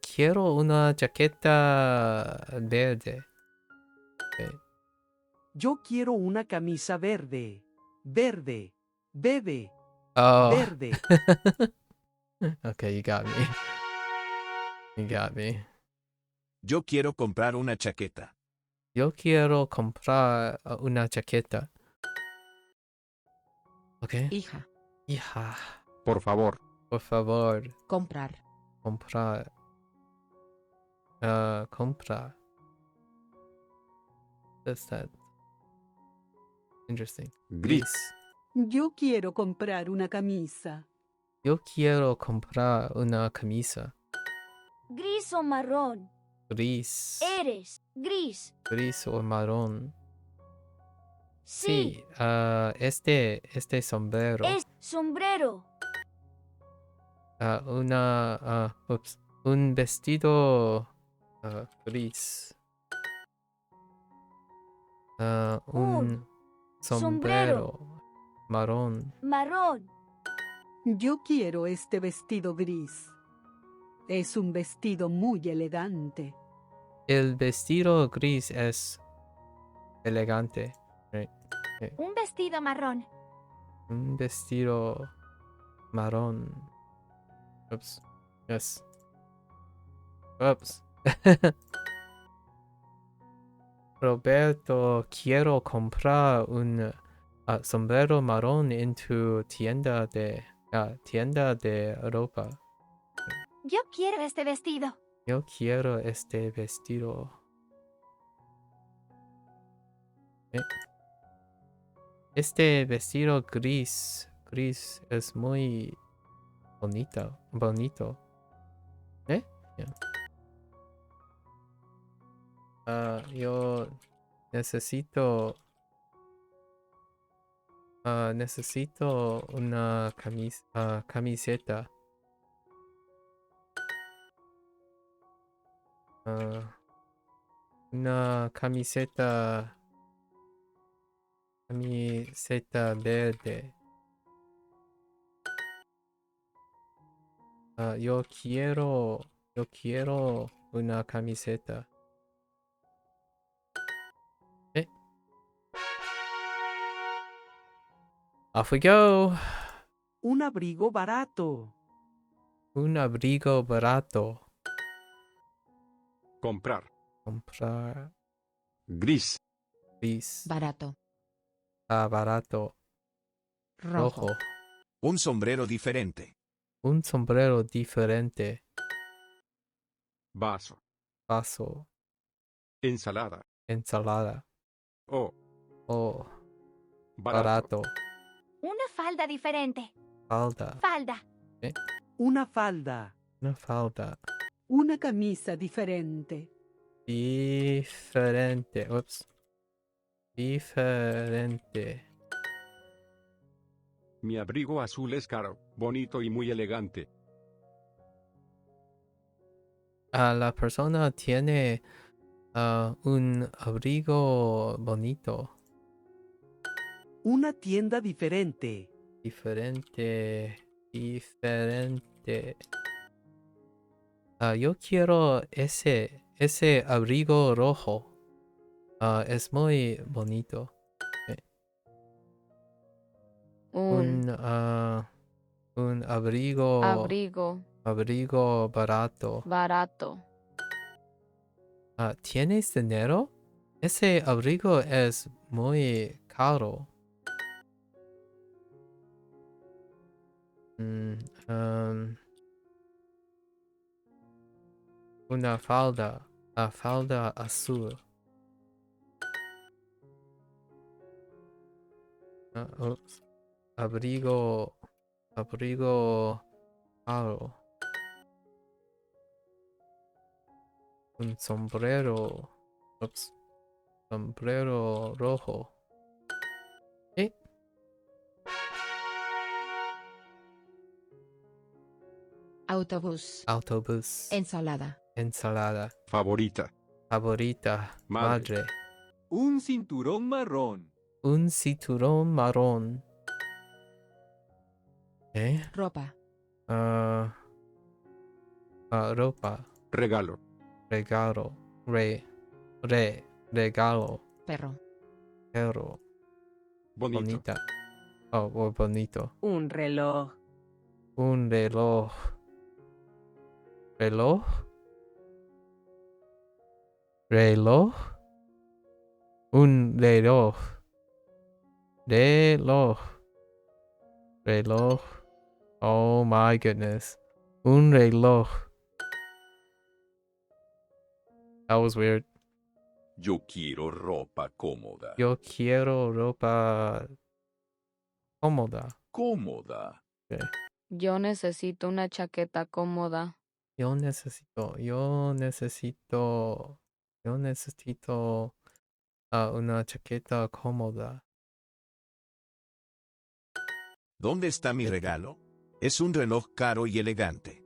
Speaker 1: Quiero una chaqueta verde. Okay.
Speaker 12: Yo quiero una camisa verde. Verde. Bebe.
Speaker 1: Oh.
Speaker 12: Verde.
Speaker 1: Okay, you got me. You got me.
Speaker 2: Yo quiero comprar una chaqueta.
Speaker 1: Yo quiero comprar una chaqueta. Okay.
Speaker 7: Hija.
Speaker 1: Hija.
Speaker 6: Por favor.
Speaker 1: Por favor.
Speaker 7: Comprar.
Speaker 1: Comprar. Comprar. What's that? Interesting.
Speaker 6: Gris.
Speaker 5: Yo quiero comprar una camisa.
Speaker 1: Yo quiero comprar una camisa.
Speaker 4: Gris o marrón.
Speaker 1: Gris.
Speaker 4: Eres gris.
Speaker 1: Gris o marrón.
Speaker 4: Sí.
Speaker 1: Este sombrero.
Speaker 4: Es sombrero.
Speaker 1: Un vestido gris. Un sombrero marrón.
Speaker 4: Marrón.
Speaker 5: Yo quiero este vestido gris. Es un vestido muy elegante.
Speaker 1: El vestido gris es elegante. Right? Okay.
Speaker 3: Un vestido marrón.
Speaker 1: Un vestido marrón. Oops. Yes. Oops. Roberto, quiero comprar un sombrero marrón en tu tienda de ropa.
Speaker 3: Yo quiero este vestido.
Speaker 1: Yo quiero este vestido. Este vestido gris es muy bonito. Yeah. Yo necesito una camiseta. Una camiseta verde. Yo quiero una camiseta. Off we go.
Speaker 12: Un abrigo barato.
Speaker 1: Un abrigo barato.
Speaker 6: Comprar.
Speaker 2: Gris.
Speaker 7: Barato.
Speaker 1: Barato.
Speaker 7: Rojo.
Speaker 2: Un sombrero diferente.
Speaker 1: Un sombrero diferente.
Speaker 6: Vaso. Ensalada.
Speaker 1: Oh.
Speaker 6: Barato.
Speaker 3: Una falda diferente.
Speaker 1: Falda.
Speaker 12: Una falda.
Speaker 5: Una camisa diferente.
Speaker 1: Diferente. Ups. Diferente.
Speaker 6: Mi abrigo azul es caro, bonito y muy elegante.
Speaker 1: La persona tiene un abrigo bonito.
Speaker 12: Una tienda diferente.
Speaker 1: Diferente. Yo quiero ese abrigo rojo. Es muy bonito. Un abrigo barato. ¿Tienes dinero? Ese abrigo es muy caro. Una falda azul. Ups. Abrigo caro. Un sombrero. Ups. Sombrero rojo.
Speaker 7: Autobús.
Speaker 1: Autobús.
Speaker 7: Ensalada.
Speaker 1: Ensalada.
Speaker 6: Favorita.
Speaker 1: Favorita.
Speaker 6: Madre.
Speaker 1: Madre.
Speaker 6: Un cinturón marrón.
Speaker 1: Un cinturón marrón. ¿Eh?
Speaker 7: Ropa.
Speaker 1: Ropa.
Speaker 6: Regalo.
Speaker 1: Regalo. Regalo.
Speaker 7: Perro.
Speaker 1: Perro.
Speaker 6: Bonito.
Speaker 1: Bonita. Oh, bonito.
Speaker 11: Un reloj.
Speaker 1: Un reloj. ¿Reloj? ¿Reloj? Un reloj. Reloj. Reloj. Oh my goodness. Un reloj. That was weird.
Speaker 13: Yo quiero ropa cómoda.
Speaker 1: Yo quiero ropa cómoda.
Speaker 13: Cómoda.
Speaker 1: Okay.
Speaker 14: Yo necesito una chaqueta cómoda.
Speaker 1: Yo necesito una chaqueta cómoda.
Speaker 2: ¿Dónde está mi regalo? Es un reloj caro y elegante.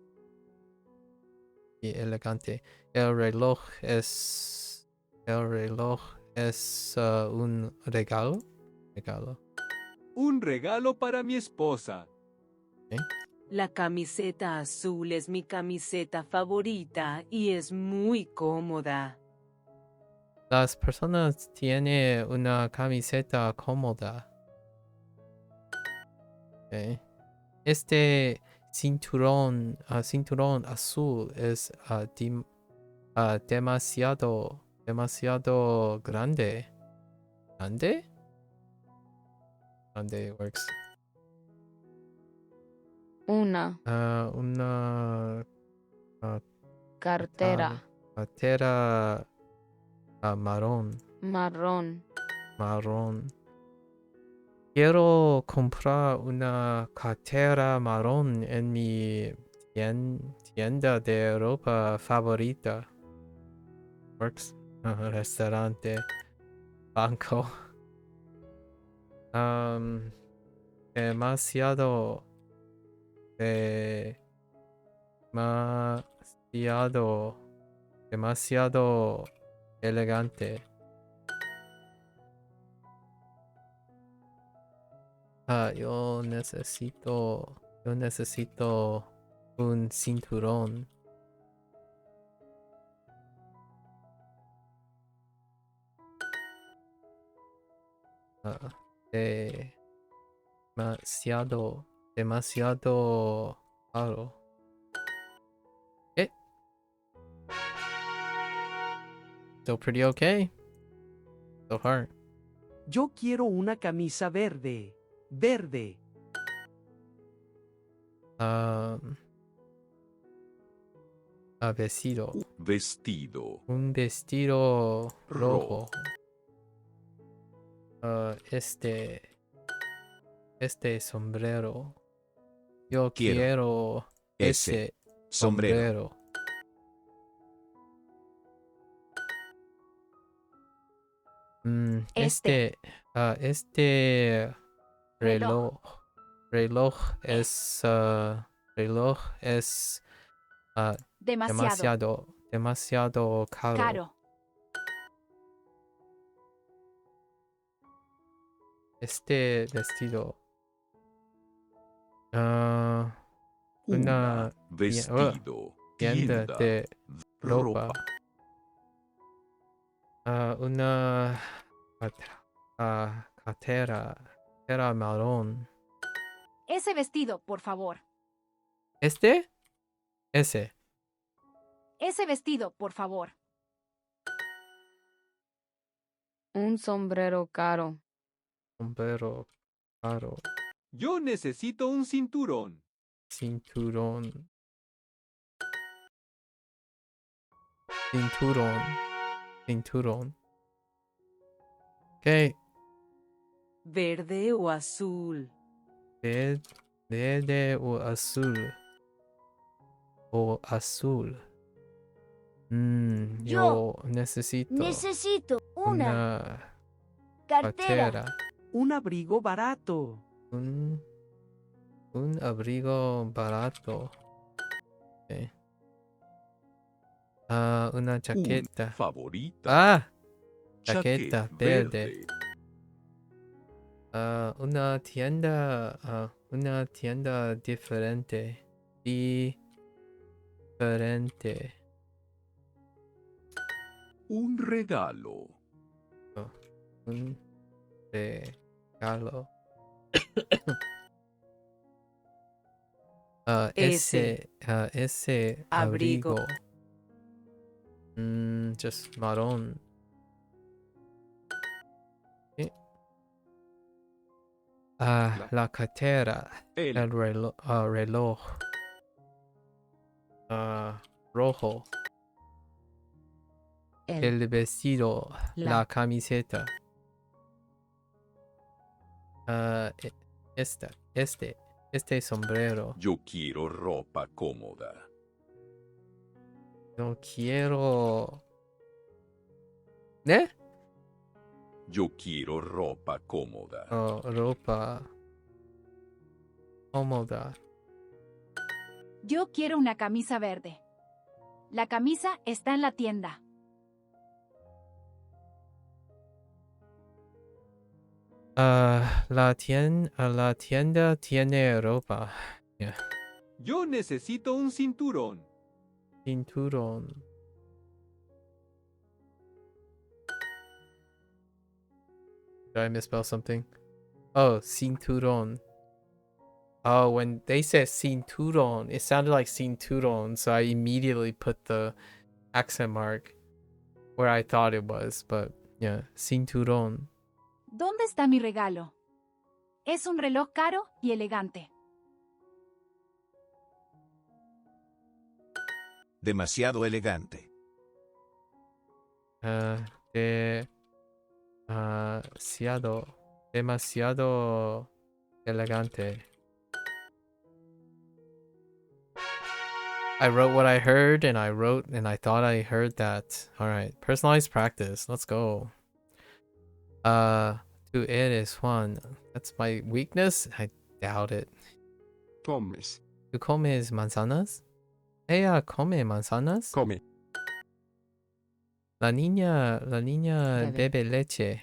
Speaker 1: Y elegante. El reloj es un regalo.
Speaker 6: Un regalo para mi esposa.
Speaker 11: La camiseta azul es mi camiseta favorita y es muy cómoda.
Speaker 1: Las personas tienen una camiseta cómoda. Okay. Este cinturón azul es demasiado grande. ¿Grande? Grande works.
Speaker 14: Una
Speaker 1: Una
Speaker 14: cartera
Speaker 1: cartera marrón.
Speaker 14: marrón.
Speaker 1: Quiero comprar una cartera marrón en mi tienda de ropa favorita. Works. Restaurante. Banco. Demasiado elegante. Yo necesito un cinturón. Demasiado caro. Still pretty okay. So far.
Speaker 12: Yo quiero una camisa verde. Verde.
Speaker 1: Vestido.
Speaker 13: Vestido.
Speaker 1: Un vestido rojo. Este sombrero. Yo quiero ese sombrero. Este reloj es demasiado caro. Este vestido. Una
Speaker 13: Vestido.
Speaker 1: tienda de ropa. Una cartera marrón.
Speaker 3: Ese vestido, por favor.
Speaker 1: Ese.
Speaker 3: Ese vestido, por favor.
Speaker 14: Un sombrero caro.
Speaker 1: Sombrero caro.
Speaker 6: Yo necesito un cinturón.
Speaker 1: Cinturón. Okay.
Speaker 11: ¿Verde o azul?
Speaker 1: Verde o azul. Yo
Speaker 4: necesito una
Speaker 12: cartera. Un abrigo barato.
Speaker 1: Un abrigo barato. Okay. Una chaqueta.
Speaker 13: Favorita.
Speaker 1: Ah, chaqueta
Speaker 13: Chaqueta
Speaker 1: verde. Una tienda diferente. Diferente.
Speaker 13: Un regalo.
Speaker 1: Oh, un regalo. Ese abrigo. Just marrón. ¿Sí? La cartera. El reloj. Rojo. El vestido. La camiseta. Este sombrero.
Speaker 13: Yo quiero ropa cómoda.
Speaker 1: No quiero. ¿Eh?
Speaker 13: Yo quiero ropa cómoda.
Speaker 1: Oh, ropa cómoda.
Speaker 3: Yo quiero una camisa verde. La camisa está en la tienda.
Speaker 1: La tienda tiene ropa. Yeah.
Speaker 6: Yo necesito un cinturón.
Speaker 1: Cinturón. Did I misspell something? Oh, cinturón. Oh, when they said cinturón, it sounded like cinturón, so I immediately put the accent mark where I thought it was, but yeah, cinturón.
Speaker 3: ¿Dónde está mi regalo? Es un reloj caro y elegante.
Speaker 2: Demasiado elegante.
Speaker 1: Demasiado elegante. I wrote what I heard, and I thought I heard that. Alright, personalized practice. Let's go. Tú eres Juan. That's my weakness? I doubt it.
Speaker 6: Comes.
Speaker 1: ¿Tú comes manzanas? Ella come manzanas?
Speaker 6: Come.
Speaker 1: La niña bebe leche.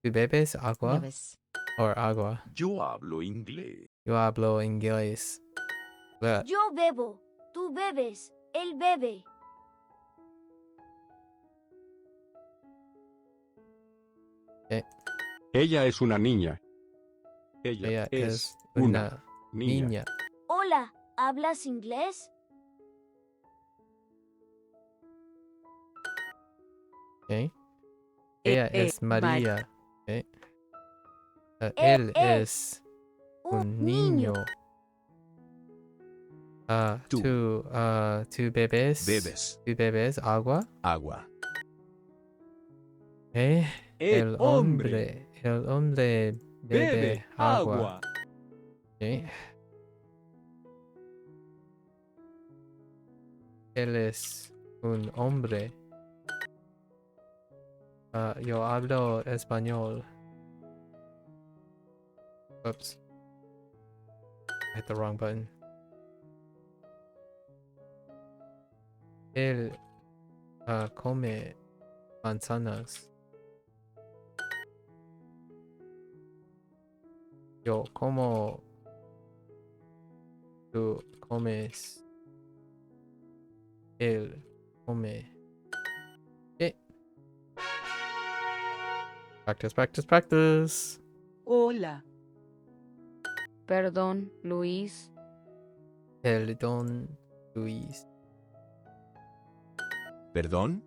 Speaker 1: ¿Tú bebes agua?
Speaker 7: Bebes.
Speaker 1: Or agua?
Speaker 13: Yo hablo inglés.
Speaker 1: Yo hablo inglés. Bleh.
Speaker 4: Yo bebo. Tú bebes. Él bebe.
Speaker 6: Ella es una niña.
Speaker 1: Ella es
Speaker 6: una
Speaker 1: niña.
Speaker 4: Hola, ¿hablas inglés?
Speaker 1: Okay. Ella es María. Okay. Él es un niño. Tú bebes.
Speaker 2: Bebes.
Speaker 1: ¿Tú bebes agua?
Speaker 2: Agua.
Speaker 1: El hombre bebe agua. Okay. Él es un hombre. Yo hablo español. Oops. I hit the wrong button. Él come manzanas. Yo como. Tú comes. Él come. Practice, practice, practice.
Speaker 5: Hola.
Speaker 14: Perdón, Luis.
Speaker 1: Perdón, Luis.
Speaker 2: ¿Perdón?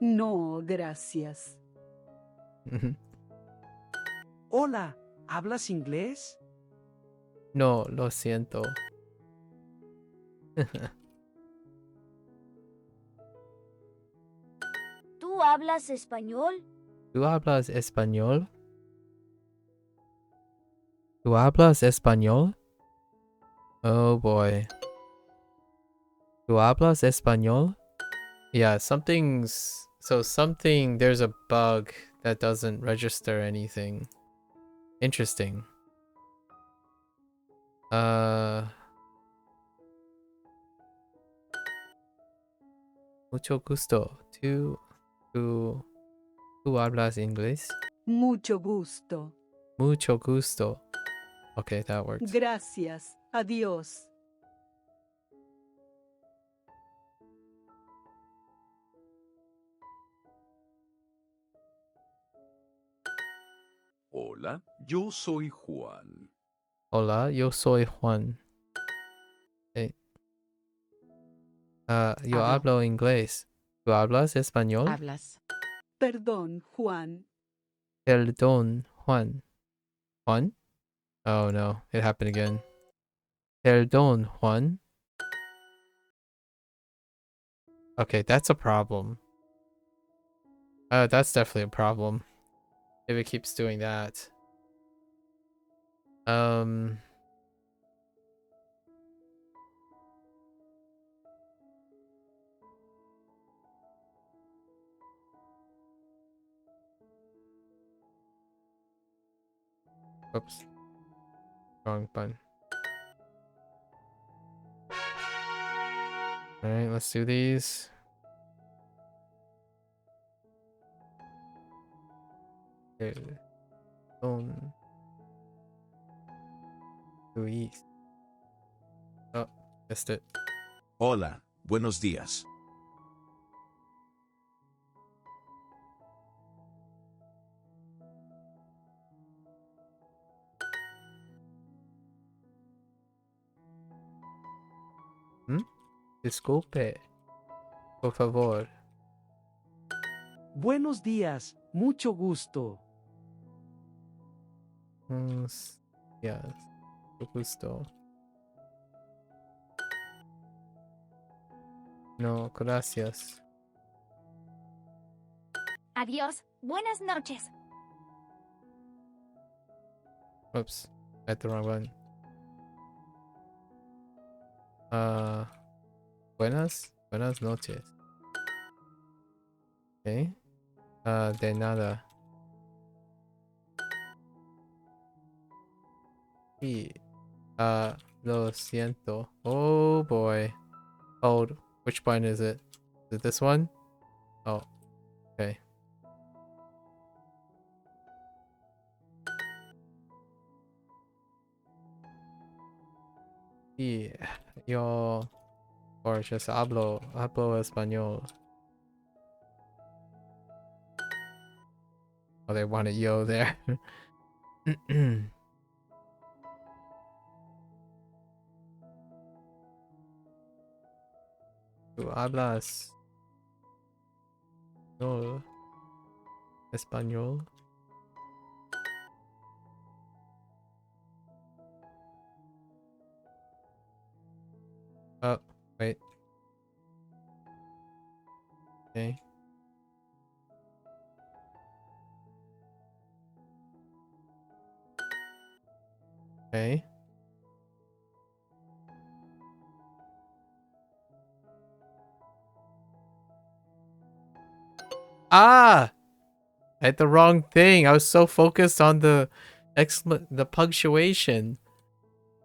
Speaker 5: No, gracias.
Speaker 12: Hola, ¿hablas inglés?
Speaker 1: No, lo siento.
Speaker 4: ¿Tú hablas español?
Speaker 1: ¿Tú hablas español? ¿Tú hablas español? Oh boy. ¿Tú hablas español? Yeah, there's a bug that doesn't register anything. Interesting. Mucho gusto. Tú hablas inglés?
Speaker 5: Mucho gusto.
Speaker 1: Mucho gusto. Okay, that works.
Speaker 5: Gracias. Adiós.
Speaker 13: Hola, yo soy Juan.
Speaker 1: Hola, yo soy Juan. Yo hablo inglés. ¿Tú hablas español?
Speaker 7: Hablas.
Speaker 5: Perdón, Juan.
Speaker 1: Perdón, Juan. Juan? Oh no, it happened again. Perdón, Juan. Okay, that's a problem. That's definitely a problem. If it keeps doing that. Oops. Wrong button. Alright, let's do these. Perdón. Luis. Oh, missed it.
Speaker 2: Hola, buenos días.
Speaker 1: Disculpe. Por favor.
Speaker 12: Buenos días, mucho gusto.
Speaker 1: Yes. Gusto. No, gracias.
Speaker 4: Adiós. Buenas noches.
Speaker 1: Oops. I hit the wrong button. Buenas noches. Okay. De nada. Y, lo siento. Oh boy. Hold. Which button is it? Is it this one? Oh. Okay. Y yo, or just hablo español. Oh, they wanted yo there. Tú hablas no, español. Oh, wait. Okay. Okay. Ah! I hit the wrong thing. I was so focused on the punctuation.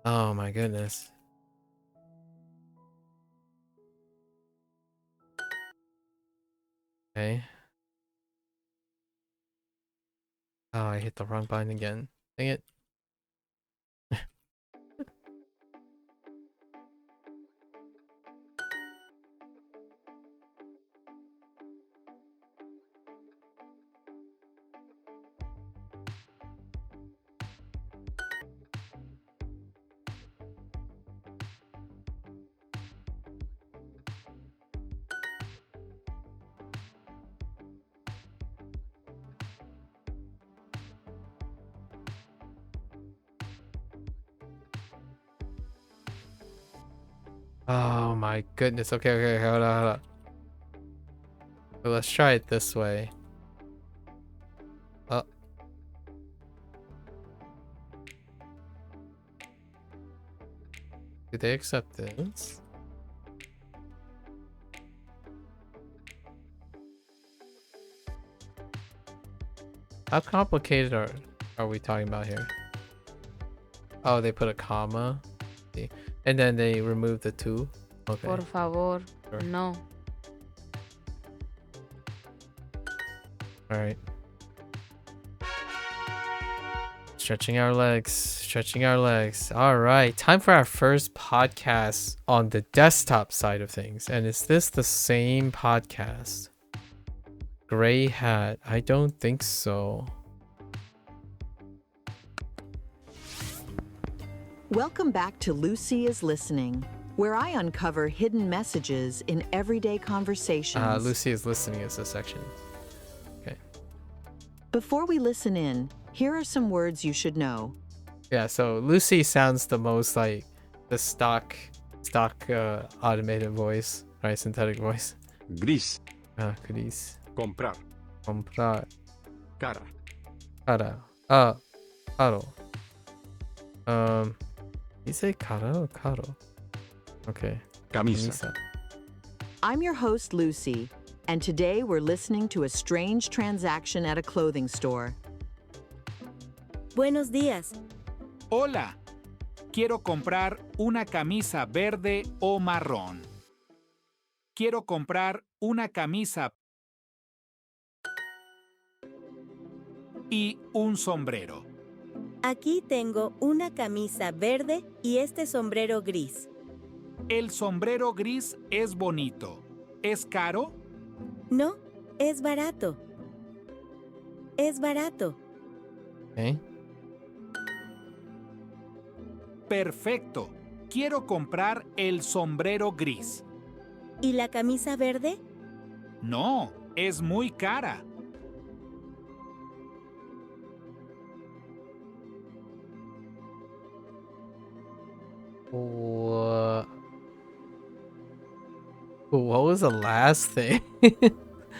Speaker 1: Oh my goodness. Okay. Oh, I hit the wrong button again. Dang it. Oh my goodness. Okay, hold on. So let's try it this way. Oh. Do they accept this? How complicated are we talking about here? Oh, they put a comma. And then they remove the two. Okay.
Speaker 14: Por favor,
Speaker 1: Sure.
Speaker 14: no.
Speaker 1: All right. Stretching our legs, stretching our legs. All right, time for our first podcast on the desktop side of things. And is this the same podcast? Gray hat. I don't think so.
Speaker 15: Welcome back to Lucy is Listening, where I uncover hidden messages in everyday conversations.
Speaker 1: Lucy is Listening is the section. Okay.
Speaker 15: Before we listen in, here are some words you should know.
Speaker 1: Yeah, so Lucy sounds the most like the stock automated voice, right? Synthetic voice.
Speaker 6: Gris.
Speaker 1: Gris.
Speaker 6: Comprar.
Speaker 1: Comprar.
Speaker 6: Cara.
Speaker 1: Cara. Caro. You say cara or caro? Okay.
Speaker 6: Camisa.
Speaker 15: I'm your host, Lucy, and today we're listening to a strange transaction at a clothing store.
Speaker 8: Buenos días.
Speaker 16: Hola. Quiero comprar una camisa verde o marrón. Quiero comprar una camisa y un sombrero.
Speaker 8: Aquí tengo una camisa verde y este sombrero gris.
Speaker 16: El sombrero gris es bonito. ¿Es caro?
Speaker 8: No, es barato. Es barato.
Speaker 1: Okay.
Speaker 16: Perfecto. Quiero comprar el sombrero gris.
Speaker 8: ¿Y la camisa verde?
Speaker 16: No, es muy cara.
Speaker 1: What was the last thing?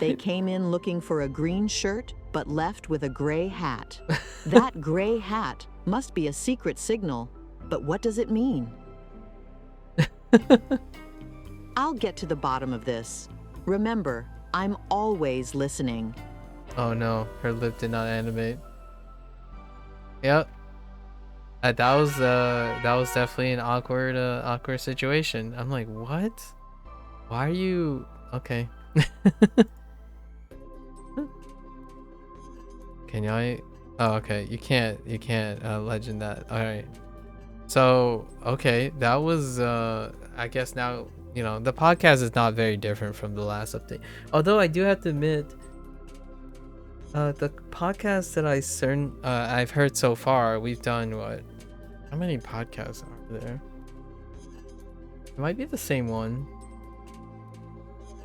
Speaker 15: They came in looking for a green shirt, but left with a gray hat. That gray hat must be a secret signal, but what does it mean? I'll get to the bottom of this. Remember, I'm always listening.
Speaker 1: Oh no, her lip did not animate. Yep. That was definitely an awkward situation. I'm like, what? Why are you okay? Can I? Oh, okay. You can't legend that. All right. So okay, that was I guess now you know the podcast is not very different from the last update. Although I do have to admit, the podcast that I've heard so far, we've done what? How many podcasts are there? It might be the same one.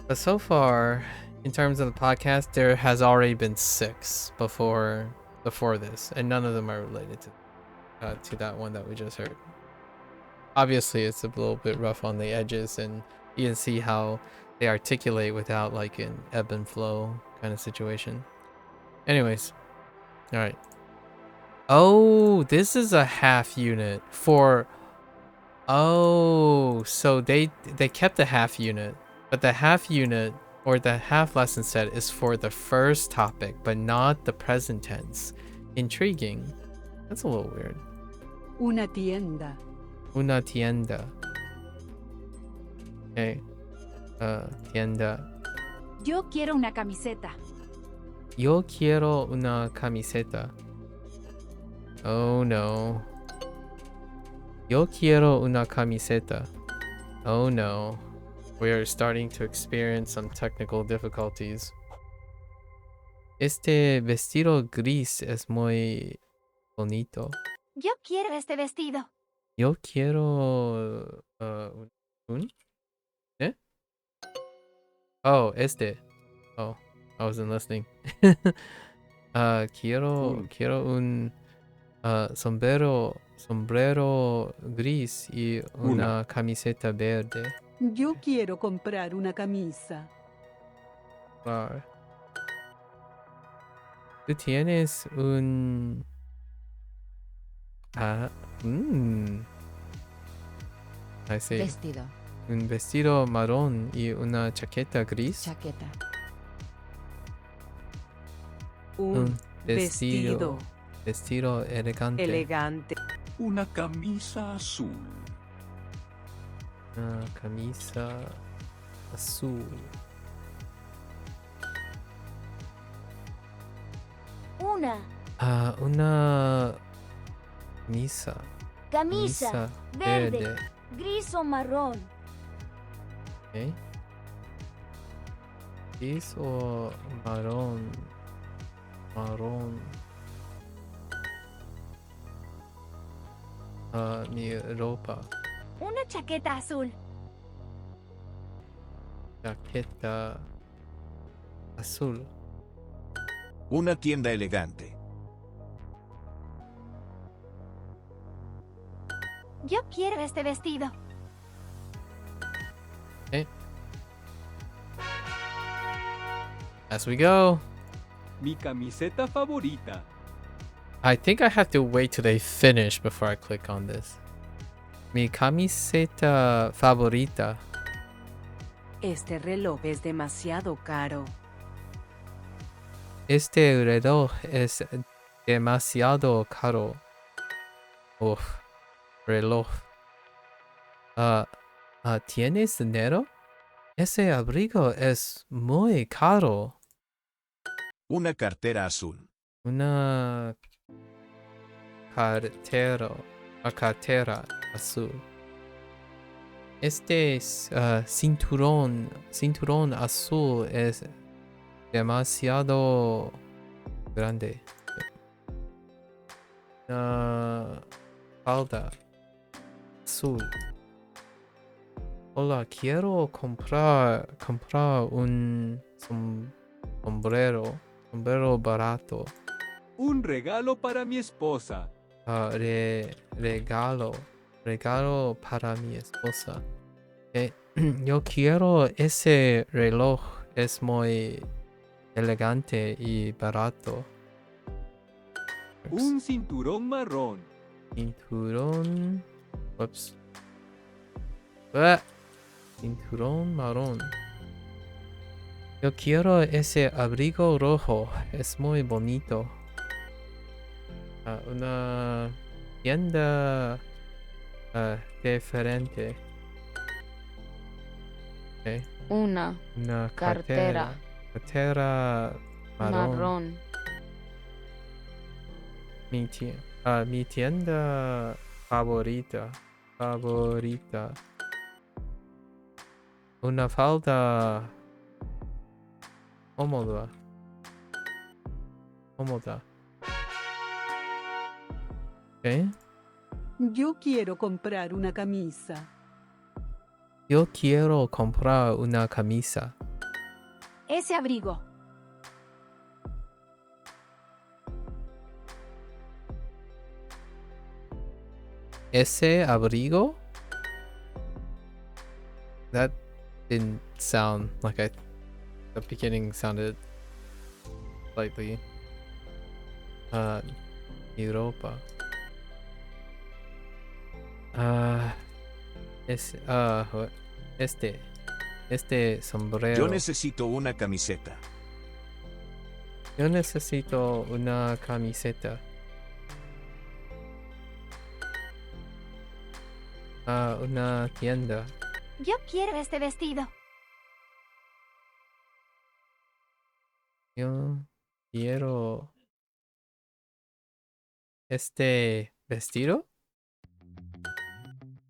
Speaker 1: But so far, in terms of the podcast, there has already been 6 before this, and none of them are related to that one that we just heard. Obviously, it's a little bit rough on the edges, and you can see how they articulate without like an ebb and flow kind of situation. Anyways, all right. Oh, this is a half unit for. Oh, so they kept the half unit. But the half unit or the half lesson set is for the first topic, but not the present tense. Intriguing. That's a little weird.
Speaker 5: Una tienda.
Speaker 1: Una tienda. Okay. Tienda.
Speaker 3: Yo quiero una camiseta.
Speaker 1: Yo quiero una camiseta. Oh no. Yo quiero una camiseta. Oh no. We are starting to experience some technical difficulties. Este vestido gris es muy bonito.
Speaker 3: Yo quiero este vestido.
Speaker 1: Yo quiero ¿Eh? Oh, este. Oh, I wasn't listening. Quiero un sombrero gris y una camiseta verde.
Speaker 5: Yo quiero comprar una camisa.
Speaker 1: Claro. Tú tienes un I see.
Speaker 7: Vestido.
Speaker 1: Un vestido marrón y una chaqueta gris.
Speaker 7: Chaqueta.
Speaker 5: Un
Speaker 1: vestido elegante.
Speaker 11: Elegante.
Speaker 13: Una camisa azul.
Speaker 1: Una camisa azul.
Speaker 4: Una
Speaker 1: Una camisa.
Speaker 4: camisa verde, gris o marrón.
Speaker 1: ¿Eh? Gris o marrón. Marrón. Mi ropa.
Speaker 3: Una chaqueta azul.
Speaker 1: Chaqueta azul.
Speaker 2: Una tienda elegante.
Speaker 3: Yo quiero este vestido.
Speaker 1: Okay. As we go.
Speaker 6: Mi camiseta favorita.
Speaker 1: I think I have to wait till they finish before I click on this. Mi camiseta favorita.
Speaker 11: Este reloj es demasiado caro.
Speaker 1: Este reloj es demasiado caro. Uf, reloj. ¿Tienes dinero? Ese abrigo es muy caro.
Speaker 2: Una cartera azul.
Speaker 1: Una cartera azul. Este cinturón azul es demasiado grande. Una falda azul. Hola, quiero comprar un sombrero barato.
Speaker 6: Un regalo para mi esposa.
Speaker 1: Regalo para mi esposa. Yo quiero ese reloj, es muy elegante y barato.
Speaker 6: Un cinturón marrón.
Speaker 1: Cinturón. Ups. Cinturón marrón. Yo quiero ese abrigo rojo, es muy bonito. Una tienda diferente. Okay.
Speaker 14: Una
Speaker 1: Cartera marrón. Mi tienda favorita. Una falda cómoda. Okay.
Speaker 5: Yo quiero comprar una camisa.
Speaker 1: Yo quiero comprar una camisa.
Speaker 3: Ese abrigo.
Speaker 1: Ese abrigo? That didn't sound like the beginning sounded slightly Europa. Este sombrero.
Speaker 2: Yo necesito una camiseta.
Speaker 1: Yo necesito una camiseta. Una tienda.
Speaker 3: Yo quiero este vestido.
Speaker 1: Yo quiero este vestido.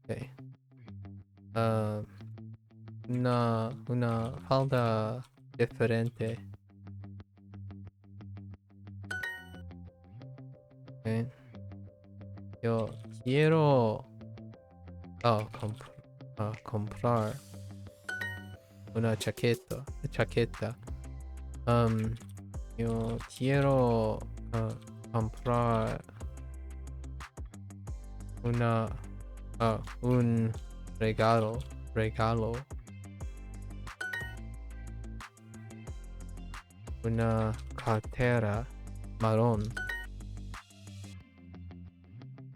Speaker 1: Okay. Una falda diferente. Okay. Yo quiero comprar una chaqueta. Yo quiero comprar un regalo. Una cartera marrón.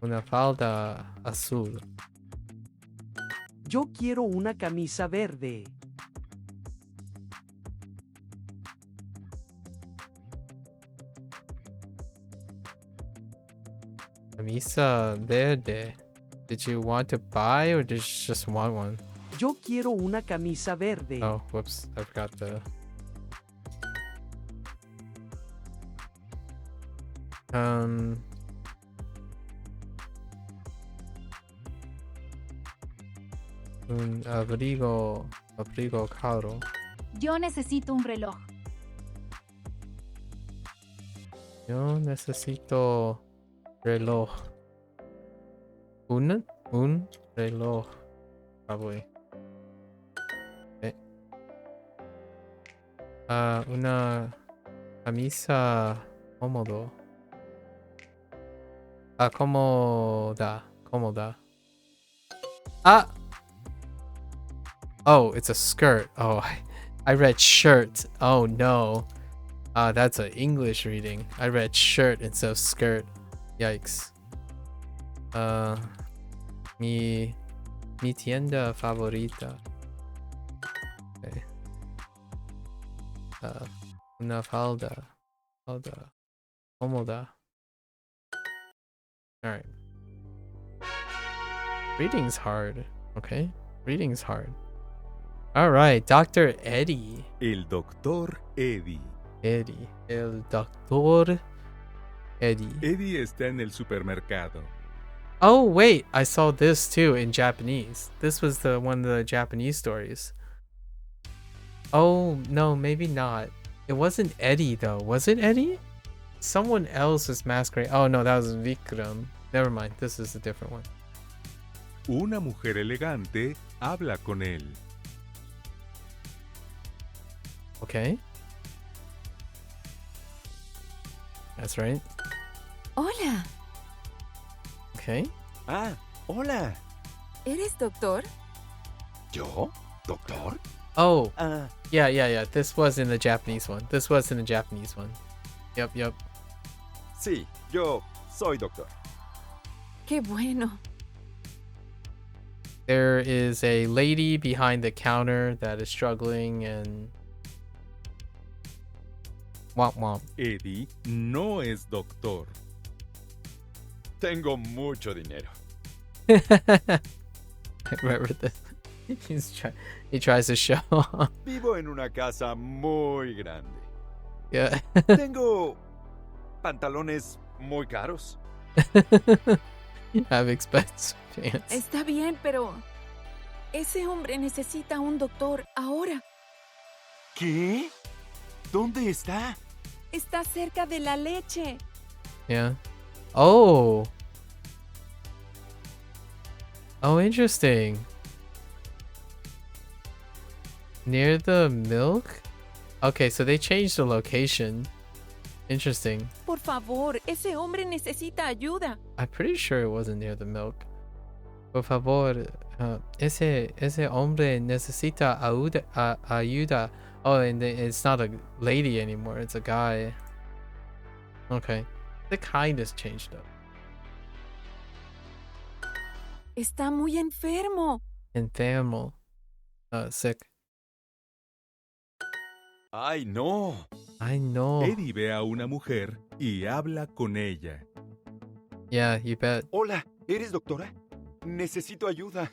Speaker 1: Una falda azul.
Speaker 12: Yo quiero una camisa verde.
Speaker 1: Camisa verde. Did you want to buy or did you just want one?
Speaker 12: Yo quiero una camisa verde.
Speaker 1: Oh, whoops. I forgot the... Un abrigo caro.
Speaker 3: Yo necesito un reloj.
Speaker 1: Yo necesito reloj. Un reloj. Probably. Una camisa cómoda. Cómoda. Ah! Oh, it's a skirt. Oh, I read shirt. Oh no. That's an English reading. I read shirt instead of skirt. Yikes. Mi tienda favorita. Okay. Una falda. Cómoda. Alright. Reading's hard. Okay? Reading's hard. Alright, Dr. Eddie.
Speaker 13: El doctor Eddie.
Speaker 1: El doctor Eddie.
Speaker 13: Eddie está en el supermercado.
Speaker 1: Oh, wait. I saw this too in Japanese. This was one of the Japanese stories. Oh, no, maybe not. It wasn't Eddie, though. Was it Eddie? Someone else was masquerading. Oh, no, that was Vikram. Never mind. This is a different one.
Speaker 13: Una mujer elegante habla con él.
Speaker 1: Okay. That's right.
Speaker 17: Hola.
Speaker 1: Okay.
Speaker 13: Ah, hola.
Speaker 17: ¿Eres doctor?
Speaker 13: ¿Yo? ¿Doctor?
Speaker 1: Oh. Yeah. This was in the Japanese one. Yep.
Speaker 13: Sí, yo soy doctor.
Speaker 17: Qué bueno.
Speaker 1: There is a lady behind the counter that is struggling and... Womp.
Speaker 13: Eddie no es doctor. Tengo mucho dinero.
Speaker 1: I remember this. He tries to show off.
Speaker 13: Vivo en una casa muy grande.
Speaker 1: Yeah.
Speaker 13: Tengo pantalones muy caros.
Speaker 1: Have expensive pants.
Speaker 17: Está bien, pero ese hombre necesita un doctor ahora.
Speaker 13: ¿Qué? ¿Dónde está?
Speaker 17: Está cerca de la leche.
Speaker 1: Yeah. Oh, interesting. Near the milk? Okay, so they changed the location. Interesting.
Speaker 17: Por favor, ese hombre necesita ayuda.
Speaker 1: I'm pretty sure it wasn't near the milk. Por favor, ese hombre necesita ayuda. Oh, and it's not a lady anymore. It's a guy. Okay. The kind has changed up.
Speaker 17: Está muy enfermo.
Speaker 1: Enfermo. Sick.
Speaker 13: ¡Ay, no!
Speaker 1: I know.
Speaker 13: Eddie ve a una mujer y habla con ella.
Speaker 1: Yeah, you bet.
Speaker 13: Hola, ¿eres doctora? Necesito ayuda.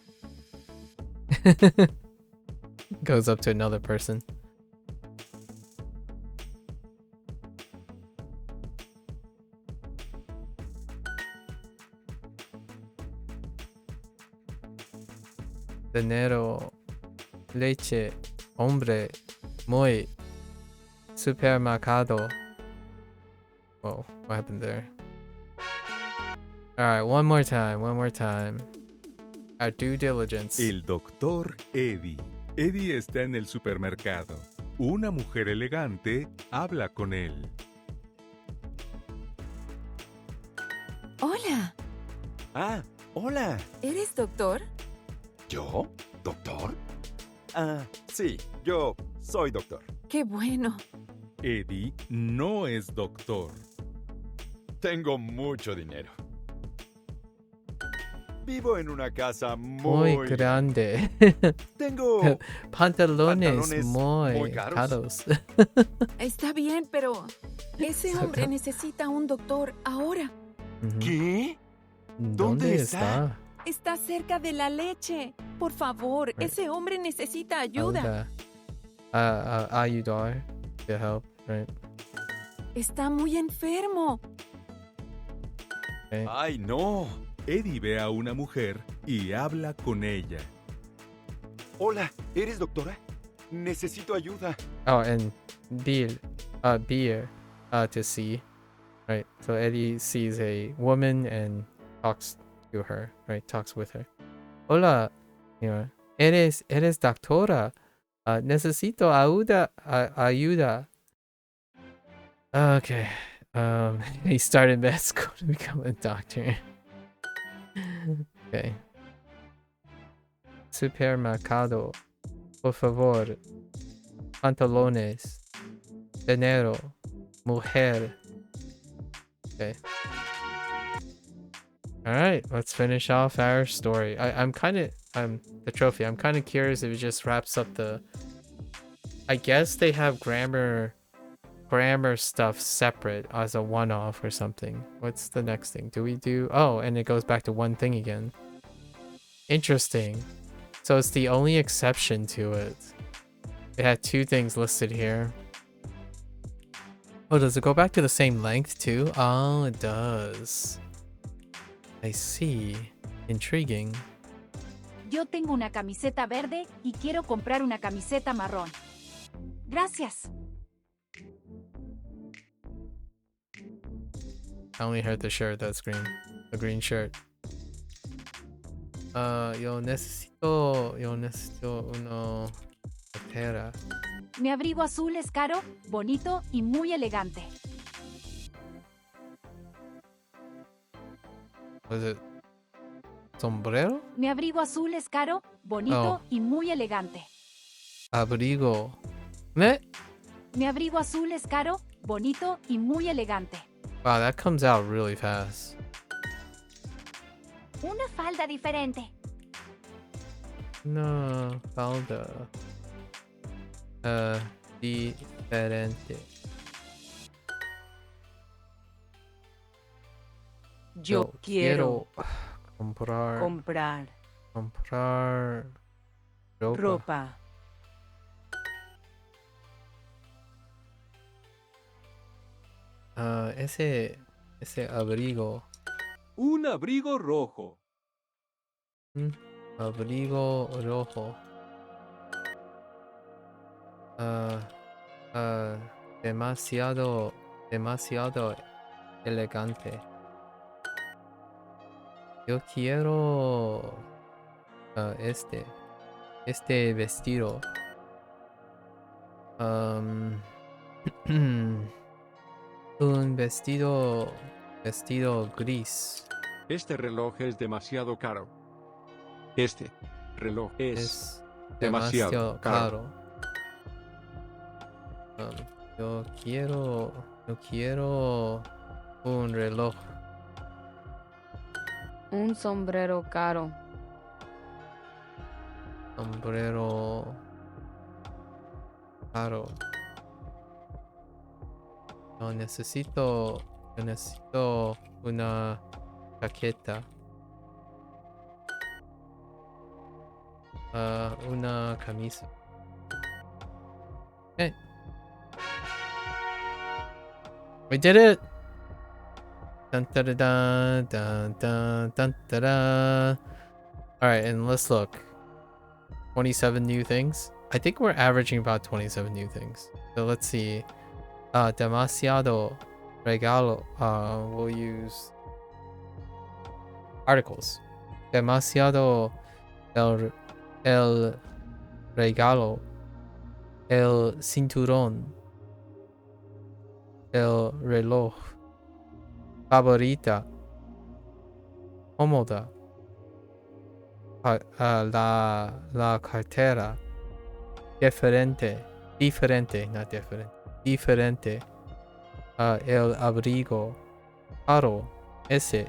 Speaker 1: Goes up to another person. Dinero, leche, hombre, muy, supermercado. Whoa, what happened there? Alright, one more time. Our due diligence.
Speaker 13: El doctor Eddie. Eddie está en el supermercado. Una mujer elegante habla con él.
Speaker 17: Hola.
Speaker 13: Ah, hola.
Speaker 17: ¿Eres doctor?
Speaker 13: ¿Yo? ¿Doctor? Ah, sí, yo soy doctor.
Speaker 17: Qué bueno.
Speaker 13: Eddie no es doctor. Tengo mucho dinero. Vivo en una casa muy
Speaker 1: grande.
Speaker 13: Tengo
Speaker 1: pantalones muy caros.
Speaker 17: Está bien, pero ese hombre necesita un doctor ahora.
Speaker 13: ¿Qué?
Speaker 1: ¿Dónde está?
Speaker 17: Está cerca de la leche. Por favor,
Speaker 1: Right.
Speaker 17: ese hombre necesita ayuda.
Speaker 1: Ayudar. To help, right?
Speaker 17: Está muy enfermo.
Speaker 1: Okay.
Speaker 13: ¡Ay, no! Eddie ve a una mujer y habla con ella.
Speaker 6: Hola, ¿eres doctora? Necesito ayuda.
Speaker 1: Oh, and beer, to see, right? So Eddie sees a woman and talks to her, right? Talks with her. Hola, eres doctora. Necesito ayuda. Okay. He started med school to become a doctor. Okay. Supermercado. Por favor. Pantalones. Dinero. Mujer. Okay. Alright, let's finish off our story. I'm the trophy. I'm kind of curious if it just wraps up the... I guess they have grammar stuff separate as a one-off or something. What's the next thing? Do we do... Oh, and it goes back to one thing again. Interesting. So it's the only exception to it. It had two things listed here. Oh, does it go back to the same length too? Oh, it does. I see. Intriguing.
Speaker 3: Yo tengo una camiseta verde y quiero comprar una camiseta marrón. Gracias.
Speaker 1: I only heard the shirt that's green. The green shirt. Yo necesito una cartera.
Speaker 3: Mi abrigo azul es caro, bonito y muy elegante.
Speaker 1: Was it sombrero?
Speaker 3: Mi abrigo azul es caro, bonito y muy elegante.
Speaker 1: Abrigo. ¿Me?
Speaker 3: Mi abrigo azul es caro, bonito y muy elegante.
Speaker 1: Wow, that comes out really fast.
Speaker 4: Una falda diferente.
Speaker 1: No, falda. Diferente.
Speaker 11: Yo quiero
Speaker 1: comprar
Speaker 11: ropa.
Speaker 1: Ese abrigo.
Speaker 6: Un abrigo rojo.
Speaker 1: Abrigo rojo. Demasiado elegante. Yo quiero este vestido. Un vestido gris.
Speaker 6: Este reloj es demasiado caro. Este reloj es demasiado caro.
Speaker 1: Yo quiero un reloj.
Speaker 14: Un sombrero caro.
Speaker 1: Sombrero caro. Yo necesito una chaqueta. Una camisa. Hey. We did it! Dun, da, da, da, dun, dun, dun, da, da. Alright, and let's look. 27 new things. I think we're averaging about 27 new things. So let's see. Demasiado regalo. We'll use articles. Demasiado el regalo. El cinturón. El reloj. Favorita. Cómoda. La cartera. Diferente, not different. Diferente. El abrigo. Caro. Ese.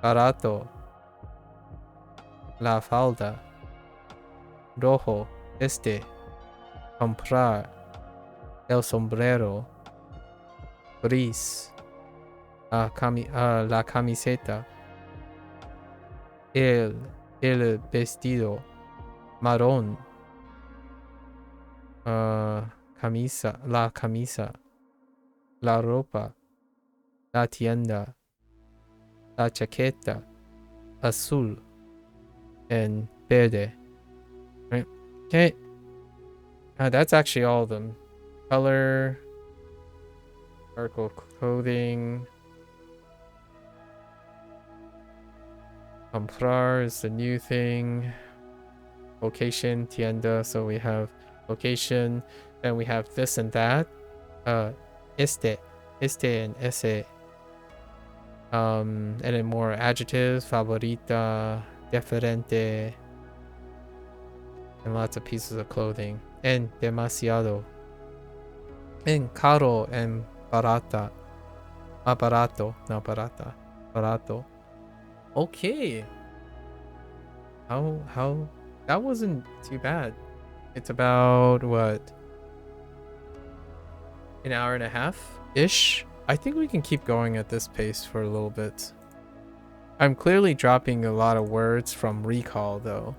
Speaker 1: Barato. La falda. Rojo. Este. Comprar. El sombrero. Gris. La camiseta. El, el vestido marrón. Camisa, la ropa, la tienda, la chaqueta, azul, and verde. Right? Okay. That's actually all of them. Color, article clothing. Comprar is the new thing. Location, tienda. So we have location, then we have this and that. Este and ese. And then more adjectives, favorita, diferente, and lots of pieces of clothing. And demasiado. And caro and barata. Barato, not barata. Barato. Okay. How that wasn't too bad. It's about what? An hour and a half-ish? I think we can keep going at this pace for a little bit. I'm clearly dropping a lot of words from recall though.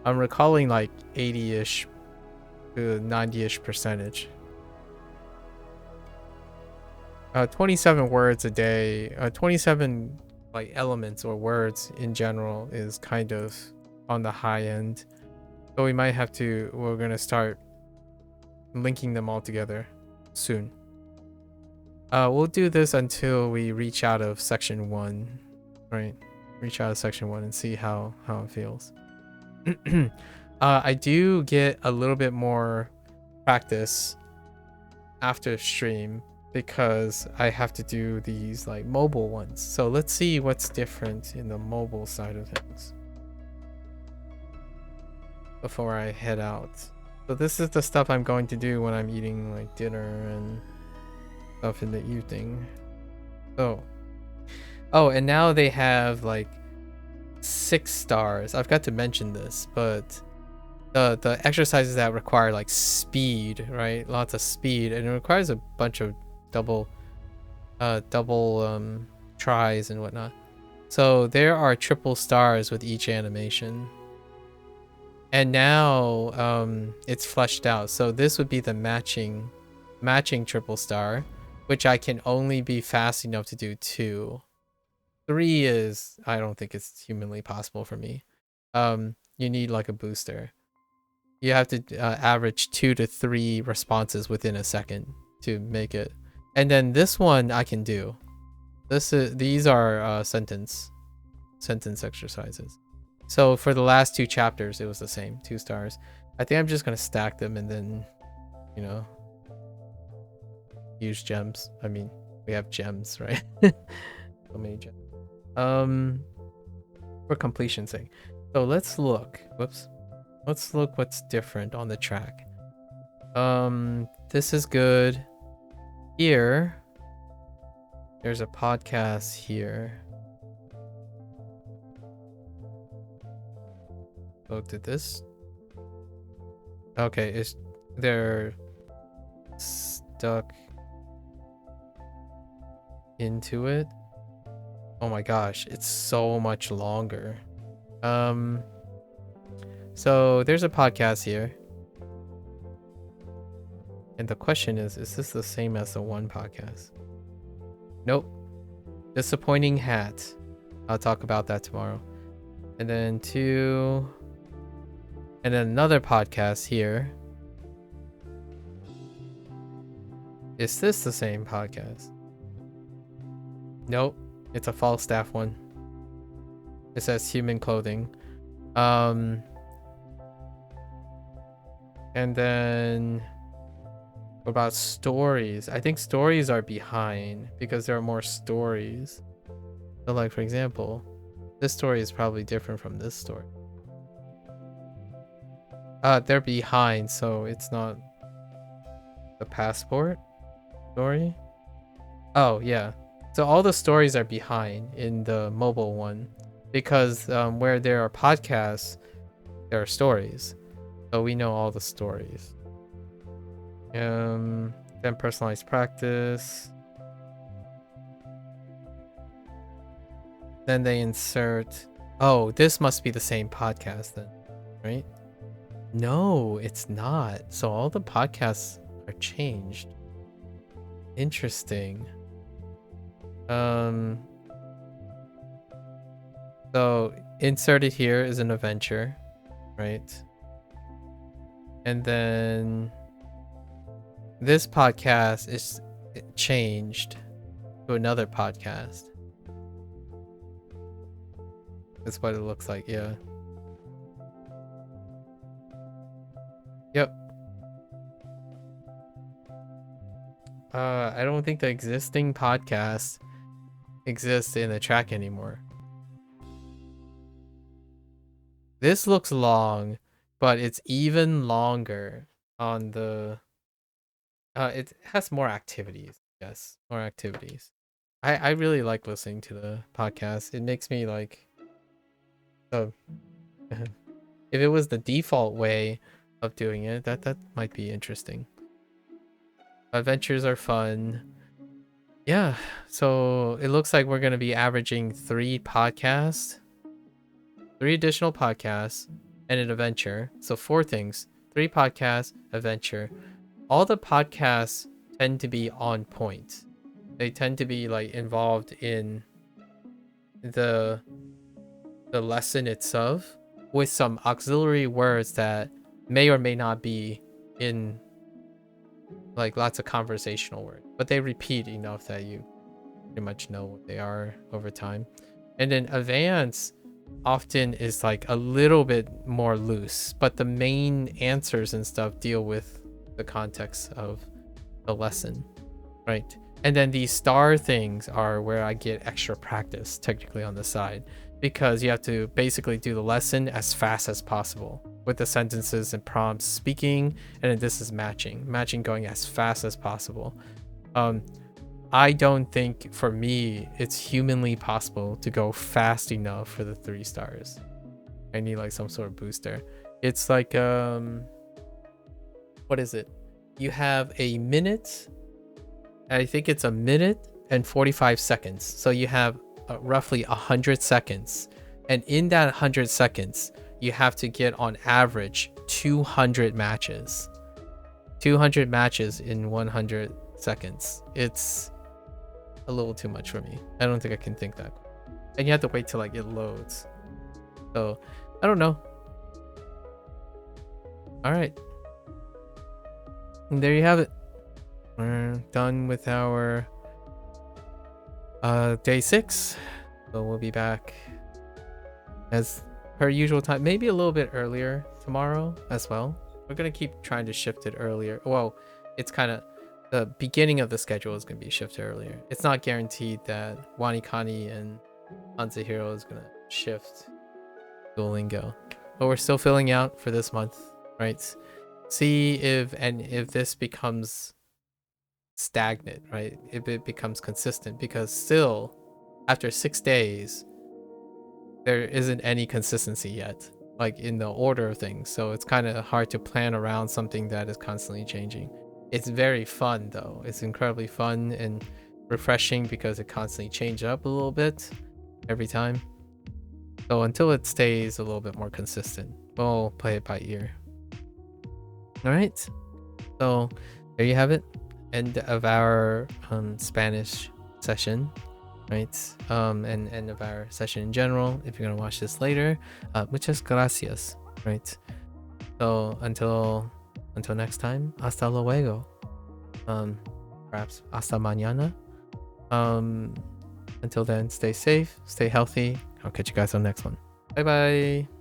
Speaker 1: I'm recalling like 80-ish to 90-ish percentage. 27 words a day, 27 like elements or words in general is kind of on the high end. So we might have to, we're gonna start linking them all together soon. We'll do this until we reach out of section 1, right? Reach out of section 1 and see how it feels. I do get a little bit more practice after stream because I have to do these like mobile ones. So let's see what's different in the mobile side of things before I head out. So this is the stuff I'm going to do when I'm eating like dinner and stuff in the evening. So, oh, and now they have like 6 stars. I've got to mention this, but the exercises that require like speed, right? Lots of speed, and it requires a bunch of double tries and whatnot. So there are triple stars with each animation. And now it's fleshed out. So this would be the matching triple star, which I can only be fast enough to do 2. 3 is, I don't think it's humanly possible for me. You need like a booster. You have to average 2 to 3 responses within a second to make it. And then this one I can do. These are sentence exercises. So for the last 2 chapters, it was the same, 2 stars. I think I'm just gonna stack them and then, you know, use gems. I mean, we have gems, right? So many gems. For completion's sake. So let's look. Whoops. Let's look what's different on the track. This is good. Here, there's a podcast here. Oh, did this? Okay, they're stuck into it. Oh my gosh, it's so much longer. So there's a podcast here. And the question is this the same as the one podcast? Nope. Disappointing hat. I'll talk about that tomorrow. And then 2. And then another podcast here. Is this the same podcast? Nope. It's a Falstaff one. It says human clothing. And then what about stories? I think stories are behind because there are more stories. So like, for example, this story is probably different from this story. They're behind, so it's not the passport story. Oh, yeah. So all the stories are behind in the mobile one because where there are podcasts, there are stories. So we know all the stories. Then personalized practice. Then they insert Oh, this must be the same podcast then, right? No, it's not. So all the podcasts are changed. Interesting. So inserted here is an adventure, right? And then this podcast is changed to another podcast. That's what it looks like, yeah. Yep. I don't think the existing podcast exists in the track anymore. This looks long, but it's even longer on the... it has more activities, yes, more activities. I really like listening to the podcast. It makes me like... if it was the default way of doing it, that might be interesting. Adventures are fun. Yeah, so it looks like we're going to be averaging 3 additional podcasts, and an adventure. So 4 things. 3 podcasts, adventure. All the podcasts tend to be on point. They tend to be like involved in the lesson itself, with some auxiliary words that may or may not be in like lots of conversational words, but they repeat enough that you pretty much know what they are over time. And then advance often is like a little bit more loose, but the main answers and stuff deal with the context of the lesson, right? And then these star things are where I get extra practice technically on the side, because you have to basically do the lesson as fast as possible with the sentences and prompts speaking, and then this is matching going as fast as possible. I don't think for me it's humanly possible to go fast enough for the 3 stars. I need like some sort of booster. It's like what is it? You have a minute, I think it's a minute and 45 seconds. So you have roughly 100 seconds, and in that 100 seconds you have to get on average 200 matches. 200 matches in 100 seconds. It's a little too much for me. I don't think I can think that. And you have to wait till like it loads. So I don't know. All right, and there you have it. We're done with our day 6. So we'll be back as per usual time, maybe a little bit earlier tomorrow as well. We're gonna keep trying to shift it earlier. Well, it's kind of the beginning of the schedule is gonna be shifted earlier. It's not guaranteed that Wanikani and Hanzahiro is gonna shift Duolingo, but we're still filling out for this month, right? See if this becomes stagnant, right? If it becomes consistent, because still after 6 days there isn't any consistency yet, like in the order of things. So it's kind of hard to plan around something that is constantly changing. It's very fun though. It's incredibly fun and refreshing because it constantly changes up a little bit every time. So until it stays a little bit more consistent, we'll play it by ear. All right, so there you have it. End of our Spanish session, right? And of our session in general. If you're gonna watch this later, muchas gracias, right? So until next time, hasta luego. Perhaps hasta mañana. Until then, stay safe, stay healthy. I'll catch you guys on the next one. Bye bye.